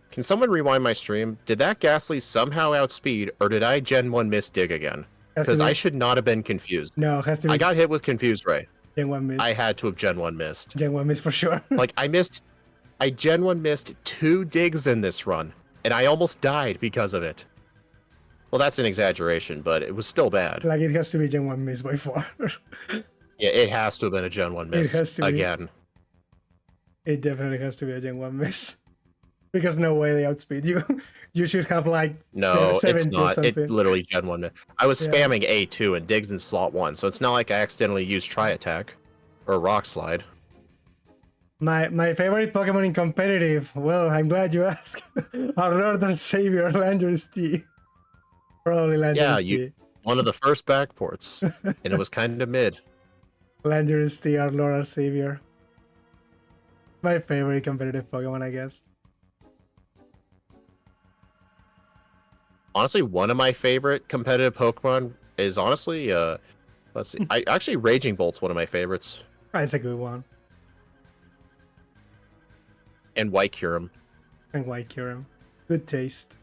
Can someone rewind my stream? Did that Ghastly somehow outspeed, or did I Gen 1 miss Dig again? Because I should not have been confused. No, it has to be. I got hit with Confused Ray. Gen 1 miss. I had to have Gen 1 missed. Gen 1 miss for sure. Like, I Gen 1 missed 2 digs in this run, and I almost died because of it. Well, that's an exaggeration, but it was still bad. Like, it has to be Gen 1 miss by far. Yeah, it has to have been a Gen 1 miss. It has to again. Be. It definitely has to be a Gen 1 miss. Because no way they outspeed you. You should have like No, it's 70 or not. It something. literally Gen 1. I was Yeah. spamming A2 and digs in slot 1, so it's not like I accidentally used Tri Attack or Rock Slide. My favorite Pokemon in competitive. Well, I'm glad you asked. Our Lord and Savior, Landorus T. Probably Yeah, Landorus T. one of the first backports, and it was kind of mid. Landorus T, our Lord and Savior. My favorite competitive Pokemon, I guess. Honestly, one of my favorite competitive Pokemon is honestly, let's see, actually Raging Bolt's one of my favorites, It's a good one. and White Kyurem. And White Kyurem. Good taste.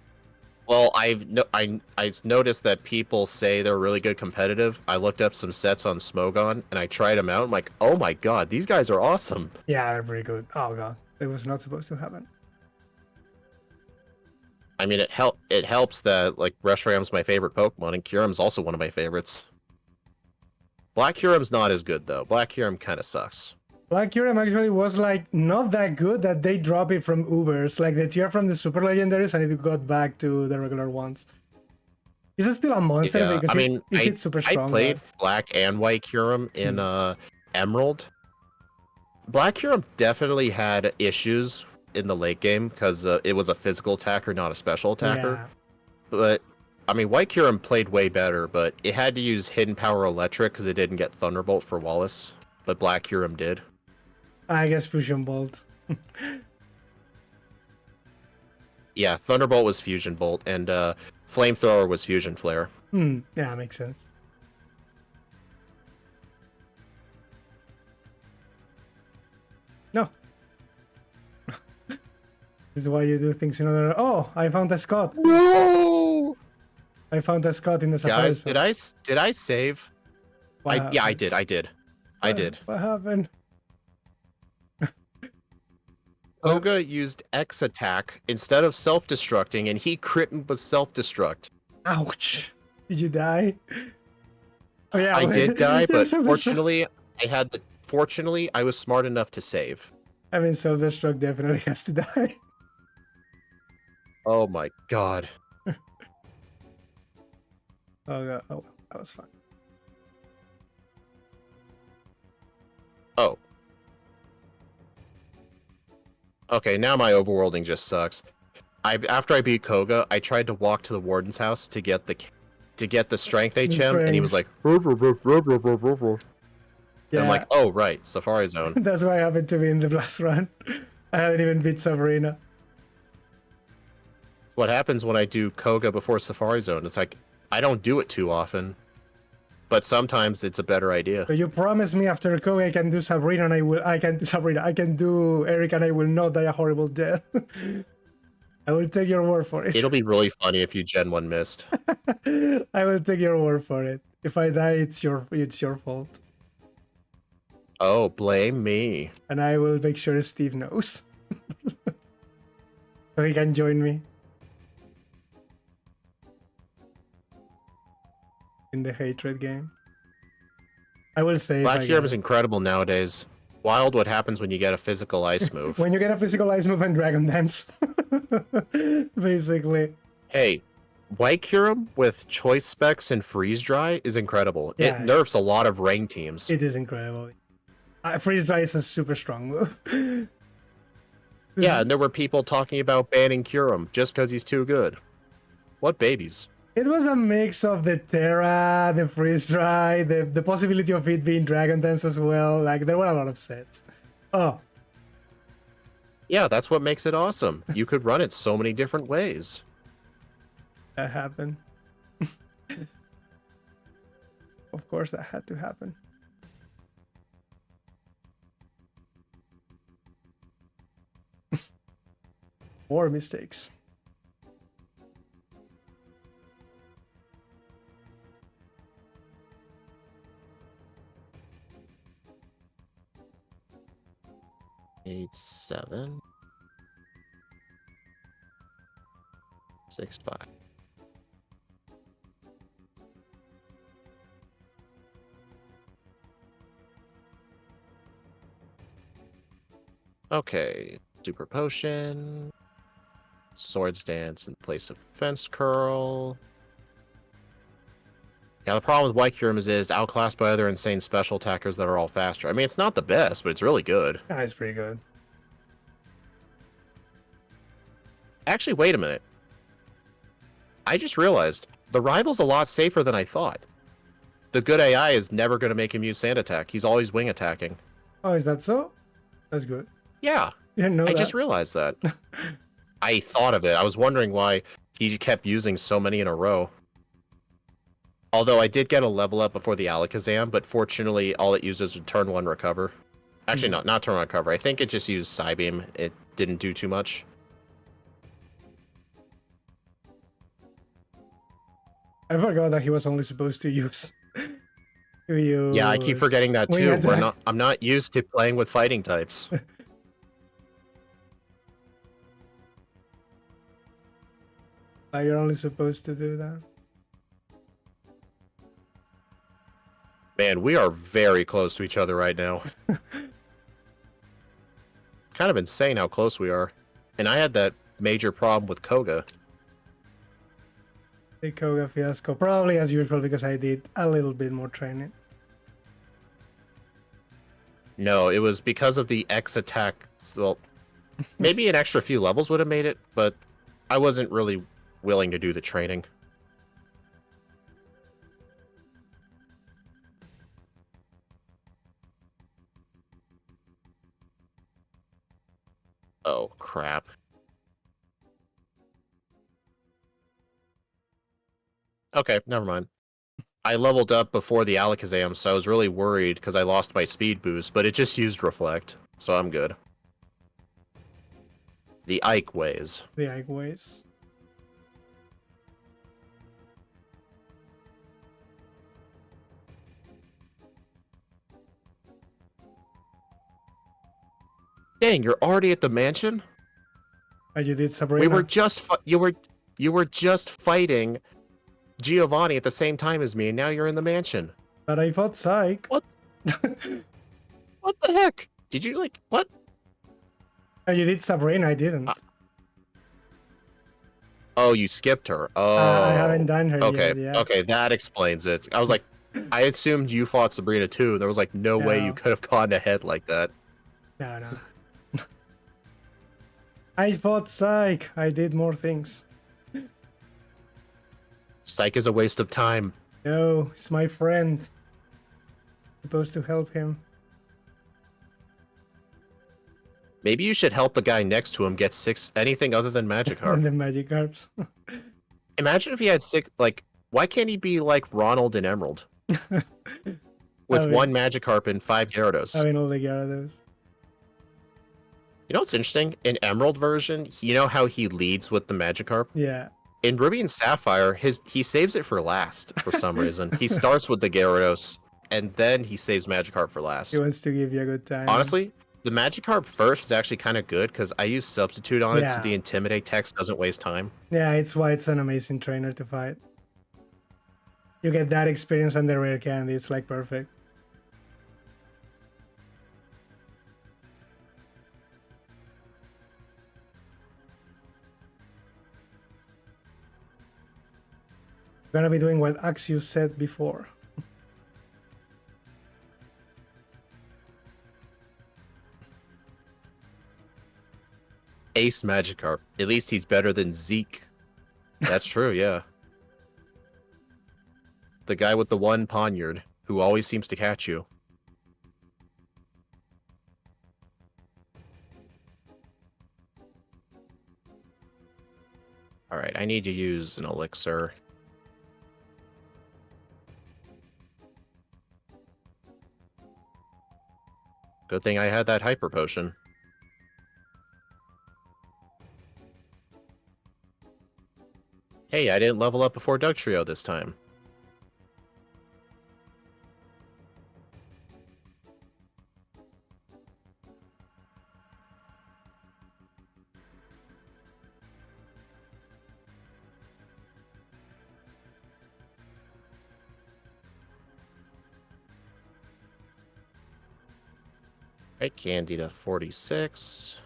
Well, I noticed that people say they're really good competitive. I looked up some sets on Smogon, and I tried them out. I'm like, oh my god, these guys are awesome. Yeah, they're pretty good. Oh god, it was not supposed to happen. I mean, it helps that like Reshram's my favorite Pokemon, and Kyurem's also one of my favorites. Black Kyurem's not as good though. Black Kyurem kind of sucks. Black Kyurem actually was like not that good that they drop it from Ubers. Like the tier from the super legendaries and it got back to the regular ones. Is it still a monster? Yeah, Because I mean, it's super strong. I played Black and White Kyurem in Emerald. Black Kyurem definitely had issues in the late game because it was a physical attacker, not a special attacker. Yeah. But I mean, White Kyurem played way better, but it had to use Hidden Power Electric because it didn't get Thunderbolt for Wallace. But Black Kyurem did. I guess Fusion Bolt. Yeah, Thunderbolt was Fusion Bolt, and Flamethrower was Fusion Flare. Yeah, makes sense. No. This is why you do things in order. Oh, I found a Scott. No! I found a Scott in the Safari. Guys, did I save? Yeah, I did. I did. What happened? Koga used X attack instead of self-destructing, and he crit with self-destruct. Ouch! Did you die? Oh yeah, I did die, but self-destruct. fortunately, I was smart enough to save. I mean, self-destruct definitely has to die. Oh my god. Oh god, oh, that was fun. Oh. Okay, now my overworlding just sucks. After I beat Koga, I tried to walk to the warden's house to get the strength HM, and he was like, and I'm like, oh right, Safari Zone. That's what happened to me in the last run. I haven't even beat Sabrina. It's what happens when I do Koga before Safari Zone. It's like I don't do it too often, but sometimes it's a better idea. But you promised me after Koga I can do Sabrina and I can do Eric and I will not die a horrible death. I will take your word for it. It'll be really funny if you Gen 1 missed. I will take your word for it. If I die, it's your fault. Oh, blame me. And I will make sure Steve knows. So he can join me. In the hatred game. I will say Black Kyurem is incredible nowadays. Wild what happens when you get a physical ice move. When you get a physical ice move and Dragon Dance. Basically. Hey, White Kyurem with choice specs and freeze dry is incredible. Yeah. It nerfs a lot of rain teams. It is incredible. Freeze dry is a super strong move. Yeah, and there were people talking about banning Kyurem just because he's too good. What babies? It was a mix of the Terra, the freeze dry, the possibility of it being Dragon Dance as well. Like, there were a lot of sets. Oh. Yeah, that's what makes it awesome. You could run it so many different ways. That happened. Of course, that had to happen. More mistakes. Eight, 7, 6, 5. Okay, super potion. Swords Dance in place of Fence Curl. Yeah, the problem with White Kyurem is outclassed by other insane special attackers that are all faster. I mean, it's not the best, but it's really good. Yeah, it's pretty good. Actually, wait a minute. I just realized the rival's a lot safer than I thought. The good AI is never going to make him use Sand Attack. He's always wing attacking. Oh, is that so? That's good. Yeah. Didn't know I that. just realized that. I thought of it. I was wondering why he kept using so many in a row. Although I did get a level up before the Alakazam, but fortunately all it uses was turn 1 recover. Actually, not turn 1 recover. I think it just used Psybeam. It didn't do too much. I forgot that he was only supposed to use... Yeah, I keep forgetting that too. I'm not used to playing with fighting types. You're only supposed to do that. Man, we are very close to each other right now. Kind of insane how close we are. And I had that major problem with Koga. The Koga fiasco. Probably as usual because I did a little bit more training. No, it was because of the X attack. Well, maybe an extra few levels would have made it, but I wasn't really willing to do the training. Oh, crap. Okay, never mind. I leveled up before the Alakazam, so I was really worried because I lost my speed boost, but it just used Reflect, so I'm good. The Ike ways. The Ike ways. Dang, you're already at the mansion? Oh, you did Sabrina? We were just you were just fighting Giovanni at the same time as me, and now you're in the mansion. But I fought Psych. What? What the heck? Did you what? Oh, you did Sabrina, I didn't. Oh, you skipped her. Oh. I haven't done her okay. yet. Yeah. Okay, that explains it. I was like, I assumed you fought Sabrina too. There was no way you could have gone ahead like that. No. I fought Psych. I did more things. Psych is a waste of time. No, it's my friend. Supposed to help him. Maybe you should help the guy next to him get 6 anything other than Magikarp. The Magikarps. Imagine if he had 6 why can't he be like Ronald and Emerald? With 1 Magikarp and 5 Gyarados. Having all the Gyarados. You know what's interesting? In Emerald version, you know how he leads with the Magikarp? Yeah. In Ruby and Sapphire, he saves it for last for some reason. He starts with the Gyarados, and then he saves Magikarp for last. He wants to give you a good time. Honestly, the Magikarp first is actually kind of good because I use Substitute on it so the Intimidate text doesn't waste time. Yeah, it's why it's an amazing trainer to fight. You get that experience on the rare candy, it's perfect. Gonna be doing what Axius said before. Ace Magikarp. At least he's better than Zeke. That's true, yeah. The guy with the 1 Poniard, who always seems to catch you. Alright, I need to use an elixir. Good thing I had that Hyper Potion. Hey, I didn't level up before Dugtrio this time. Right, Candida 46.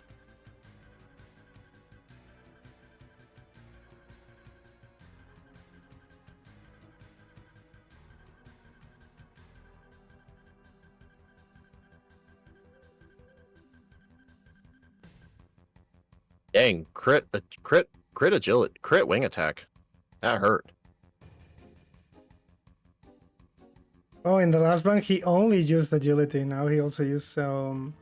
Dang, crit agility, crit wing attack. That hurt. Oh, in the last round, he only used agility. Now he also used Well,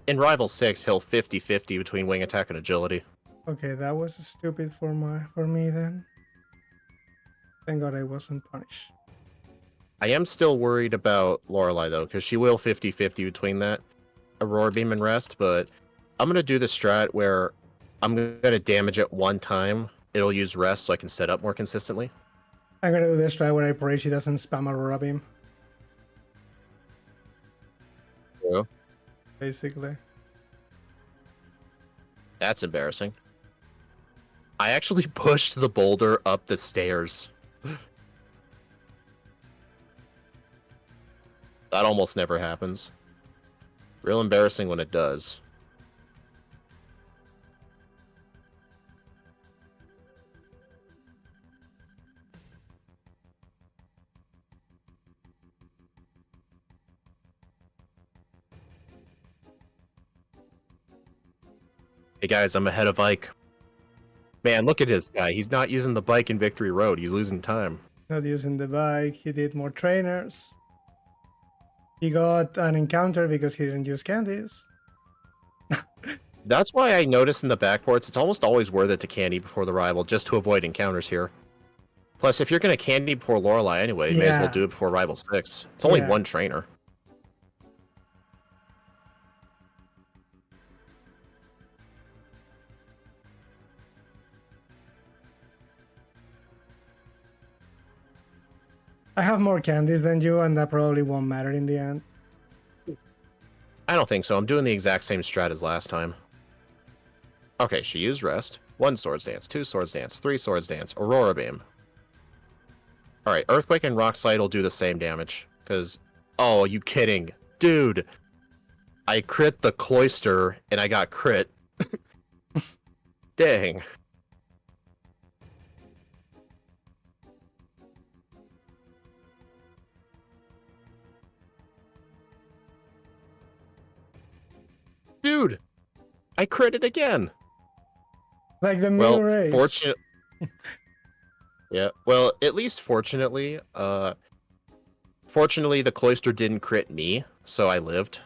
in Rival 6, he'll 50-50 between wing attack and agility. Okay, that was stupid for me then. Thank God I wasn't punished. I am still worried about Lorelei, though, because she will 50-50 between that Aurora Beam and Rest, but I'm going to do the strat where I'm going to damage it one time. It'll use Rest so I can set up more consistently. I'm gonna do this try where I pray she doesn't spam Aurora Beam. Yeah. Basically. That's embarrassing. I actually pushed the boulder up the stairs. That almost never happens. Real embarrassing when it does. Hey guys, I'm ahead of Ike. Man, look at this guy. He's not using the bike in Victory Road. He's losing time. Not using the bike. He did more trainers. He got an encounter because he didn't use candies. That's why I noticed in the backports, it's almost always worth it to candy before the rival, just to avoid encounters here. Plus, if you're going to candy before Lorelei anyway, you may as well do it before Rival 6. It's only one trainer. I have more candies than you, and that probably won't matter in the end. I don't think so. I'm doing the exact same strat as last time. Okay, she used Rest. 1 Swords Dance, 2 Swords Dance, 3 Swords Dance, Aurora Beam. Alright, Earthquake and Rock Slide will do the same damage. Because, oh, are you kidding? Dude! I crit the Cloister, and I got crit. Dang. Dude! I critted again! Like the middle race. Yeah, well, at least fortunately, fortunately the Cloister didn't crit me, so I lived.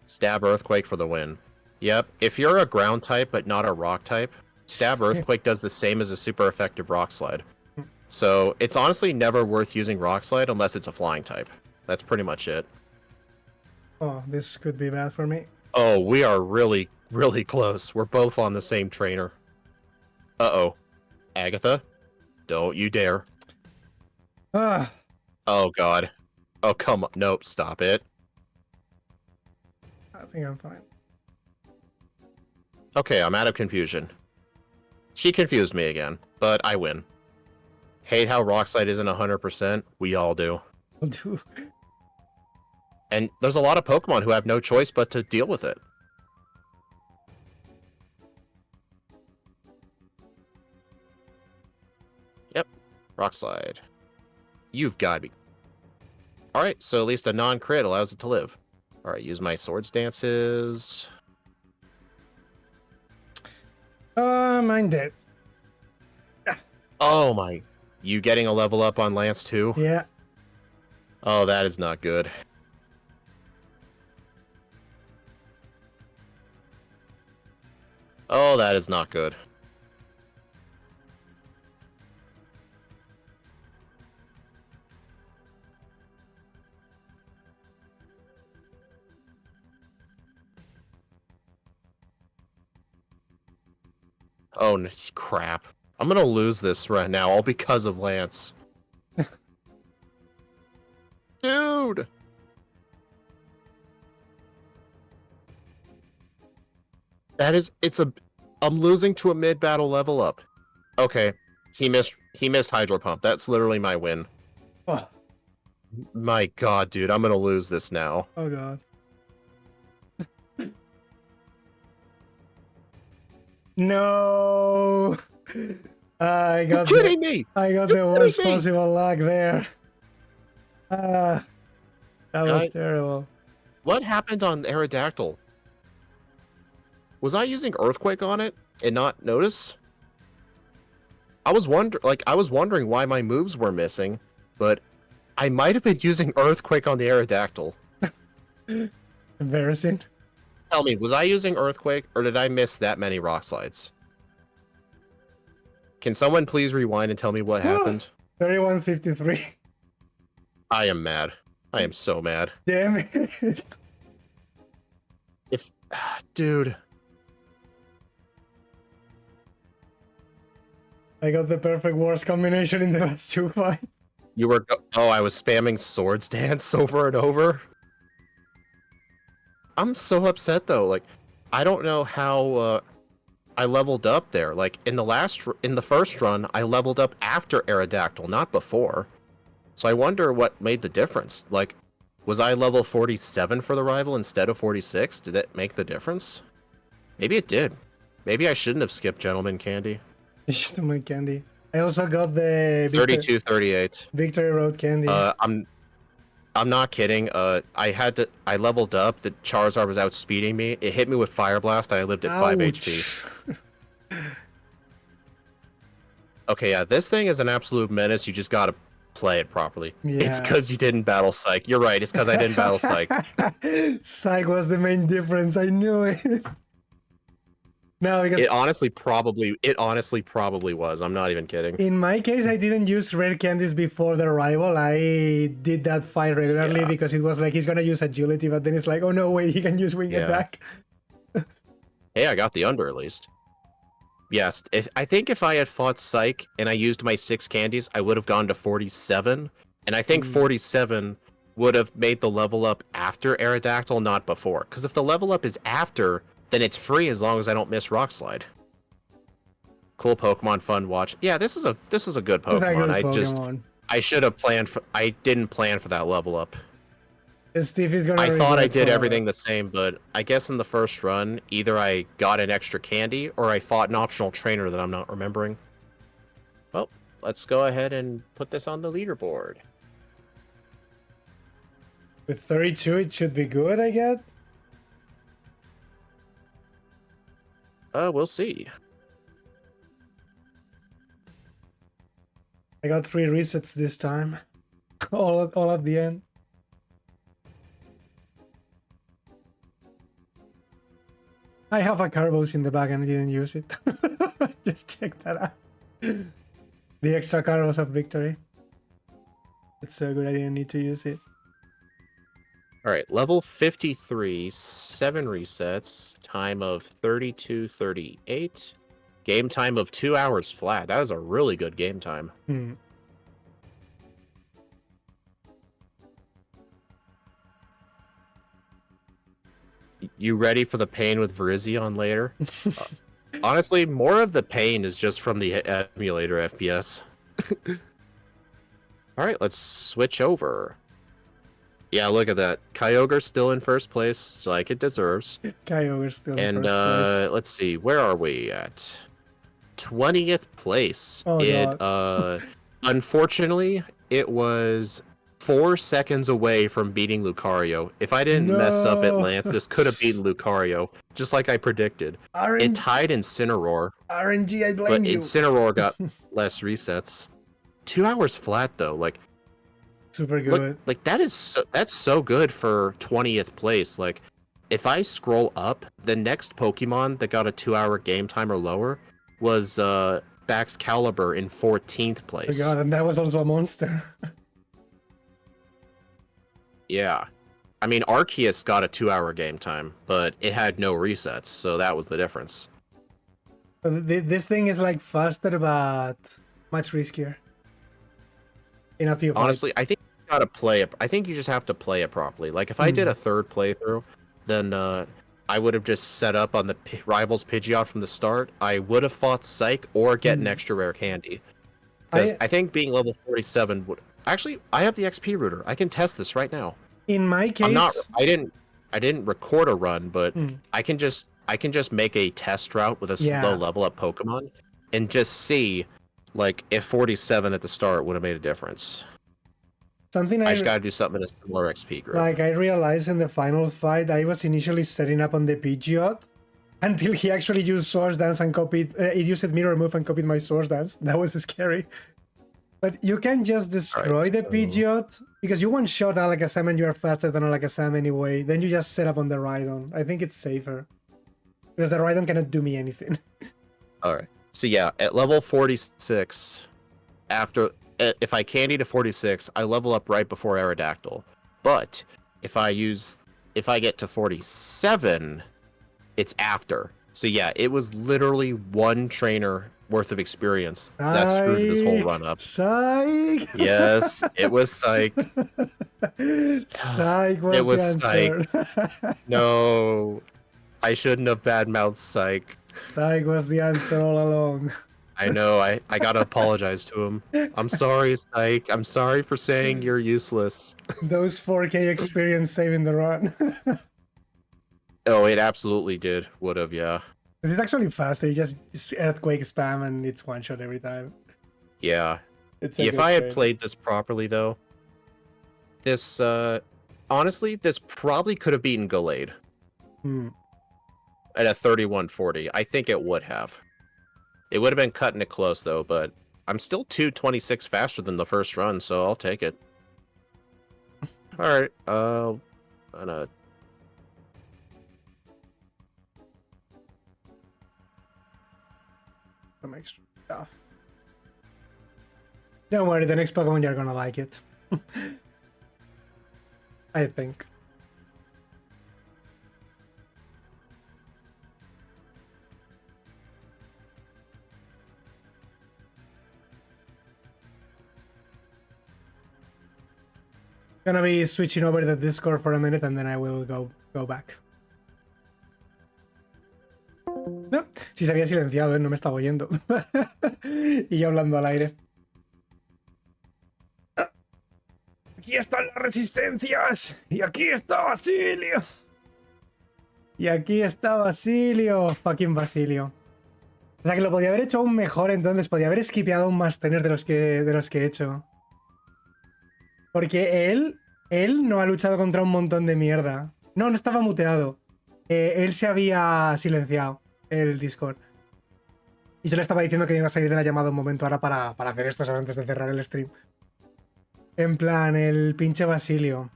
Stab Earthquake for the win. Yep, if you're a ground type but not a rock type, Stab Earthquake does the same as a super effective Rock Slide. So it's honestly never worth using Rock Slide unless it's a flying type. That's pretty much it. Oh, this could be bad for me. Oh, we are really, really close. We're both on the same trainer. Uh-oh. Agatha, don't you dare. Ah. Oh, God. Oh, come on. Nope, stop it. I think I'm fine. Okay, I'm out of confusion. She confused me again, but I win. Hate how Rock Slide isn't 100%. We all do. And there's a lot of Pokemon who have no choice but to deal with it. Yep, Rock Slide. You've got to be. Alright, so at least a non-crit allows it to live. Alright, use my Swords Dances. Mine dead. Oh my. You getting a level up on Lance too? Yeah. Oh, that is not good. Oh, that is not good. Oh, crap. I'm gonna lose this right now, all because of Lance. Dude! I'm losing to a mid-battle level up. Okay, he missed Hydro Pump. That's literally my win. Oh. My god, dude, I'm gonna lose this now. Oh god. No. I You're got kidding me! I got You're the kidding worst me! possible luck there. That was Uh, terrible. what happened on Aerodactyl? Was I using Earthquake on it and not notice? I was wondering why my moves were missing, but I might have been using Earthquake on the Aerodactyl. Embarrassing. Tell me, was I using Earthquake, or did I miss that many rock slides? Can someone please rewind and tell me what happened? 3153. I am mad. I am so mad. Damn it. Dude. I got the perfect worst combination in the last 2 fights. You were... Oh, I was spamming Swords Dance over and over? I'm so upset, though. Like, I don't know how, I leveled up there. Like, in the first run, I leveled up after Aerodactyl, not before. So I wonder what made the difference. Like, was I level 47 for the rival instead of 46? Did that make the difference? Maybe it did. Maybe I shouldn't have skipped Gentleman Candy. You should have made candy. I also got the 32-38. Victory Road candy. I'm not kidding. I leveled up. The Charizard was outspeeding me. It hit me with Fire Blast. I lived at 5 HP. Okay, yeah, this thing is an absolute menace. You just gotta play it properly. Yeah. It's because you didn't battle Psych. You're right. It's because I didn't battle Psych. Psych was the main difference. I knew it. No, because It honestly probably was. I'm not even kidding. in my case, I didn't use rare candies before the rival. I did that fight regularly because it was like he's gonna use agility, but then it's like, oh no, wait, he can use wing attack. Hey, I got the under at least. Yes, I think if I had fought Psych and I used my 6 candies, I would have gone to 47. And I think 47 would have made the level up after Aerodactyl, not before. Because if the level up is after, then it's free as long as I don't miss Rock Slide. Cool Pokemon, fun watch. Yeah, this is a good Pokemon. I should have planned for. I didn't plan for that level up. Steve is gonna. I thought I did everything the same, but I guess in the first run, either I got an extra candy or I fought an optional trainer that I'm not remembering. Well, let's go ahead and put this on the leaderboard. With 32, it should be good, I guess. We'll see. I got 3 resets this time. all at the end. I have a Carbos in the bag and I didn't use it. Just check that out. The extra Carbos of victory. It's so good I didn't need to use it. Alright, level 53, 7 resets, time of 32:38, game time of 2 hours flat. That is a really good game time. You ready for the pain with Virizion later? Honestly, more of the pain is just from the emulator FPS. Alright, let's switch over. Yeah, look at that. Kyogre's still in first place, like it deserves. Kyogre's still in first place. Let's see, where are we at? 20th place. Oh, God. Unfortunately, it was 4 seconds away from beating Lucario. If I didn't mess up at Lance, this could have beaten Lucario, just like I predicted. It tied Incineroar. RNG, I blame you. But Incineroar got less resets. 2 hours flat, though. Like, super good. That's so good for 20th place. Like, if I scroll up, the next Pokemon that got a 2-hour game time or lower was Baxcalibur in 14th place. Oh God, and that was also a monster. Yeah. I mean, Arceus got a 2-hour game time, but it had no resets, so that was the difference. This thing is like faster, but much riskier. In a few Honestly, fights. I think you gotta play it. I think you just have to play it properly. Like, if I did a third playthrough, then I would have just set up on the Rivals Pidgeot from the start. I would have fought Psych or get an extra rare candy. Because I think being level 47 would... Actually, I have the XP router. I can test this right now. In my case... I didn't record a run, but I can just I can just make a test route with a Yeah. slow level up Pokemon and just see, like, if 47 at the start would have made a difference. Something I just gotta do something in a similar XP group. like I realized in the final fight, I was initially setting up on the Pidgeot until he actually used Swords Dance and copied. It used Mirror Move and copied my Swords Dance. That was scary. But you can just destroy the Pidgeot because you one-shot Alakazam and you are faster than Alakazam anyway. Then you just set up on the Rhydon. I think it's safer because the Rhydon cannot do me anything. All right. So yeah, at level 46, if I candy to 46, I level up right before Aerodactyl. But if I get to 47, it's after. So yeah, it was literally one trainer worth of experience that screwed this whole run up. Psych! Yes, it was Psych. Psych was It was the answer. No, I shouldn't have badmouthed Psych. Psych was the answer all along. I know, I gotta apologize to him. I'm sorry, Psych. I'm sorry for saying you're useless. Those 4K experience saving the run. Oh, it absolutely did. Would have, yeah. It's actually faster. You just earthquake spam and it's one shot every time. Yeah. It's If I had played this properly, though, this, honestly, this probably could have beaten Gallade. At a 3140. I think it would have. It would have been cutting it close, though, but I'm still 226 faster than the first run, so I'll take it. Alright, gonna... Some extra stuff. Don't worry, the next Pokemon you're gonna like it. I think. Gonna be switching over to the Discord for a minute and then I will go back. No, si se había silenciado, no me estaba oyendo. Y yo hablando al aire. Aquí están las resistencias. Y aquí está Basilio. Y aquí está Basilio. Fucking Basilio. O sea que lo podía haber hecho aún mejor entonces. Podía haber skipeado aún más tener de los que he hecho. Porque él no ha luchado contra un montón de mierda. No estaba muteado. Él se había silenciado el Discord. Y yo le estaba diciendo que iba a salir de la llamada un momento ahora para hacer esto antes de cerrar el stream. En plan, el pinche Basilio.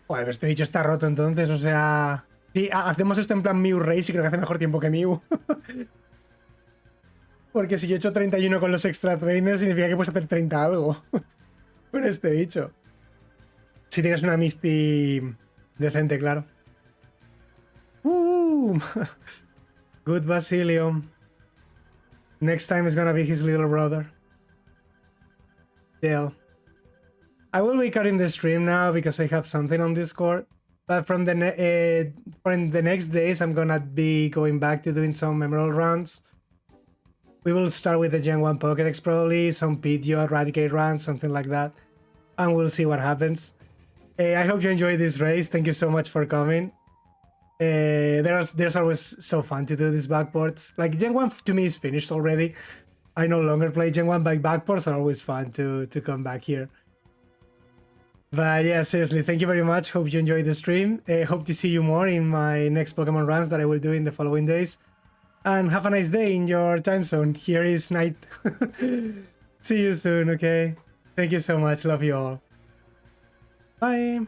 Joder, este bicho está roto entonces, o sea... Sí, hacemos esto en plan Mew Race y creo que hace mejor tiempo que Mew. Porque si yo he hecho 31 con los extra trainers, significa que puedes hacer 30 algo. Con este bicho. Si tienes una Misty decente, claro. Good Basilio. Next time is gonna be his little brother. Dale. I will be cutting the stream now because I have something on Discord. But from the next days, I'm gonna be going back to doing some memorable runs. We will start with the Gen 1 Pokédex probably, some Pidgeot, Eradicate runs, something like that. And we'll see what happens. I hope you enjoyed this race. Thank you so much for coming. There's always so fun to do these backports. Like Gen 1 to me is finished already. I no longer play Gen 1, but backports are always fun to come back here. But yeah, seriously, thank you very much. Hope you enjoyed the stream. Hope to see you more in my next Pokemon runs that I will do in the following days. And have a nice day in your time zone. Here is night. See you soon, okay? Thank you so much. Love you all. Bye.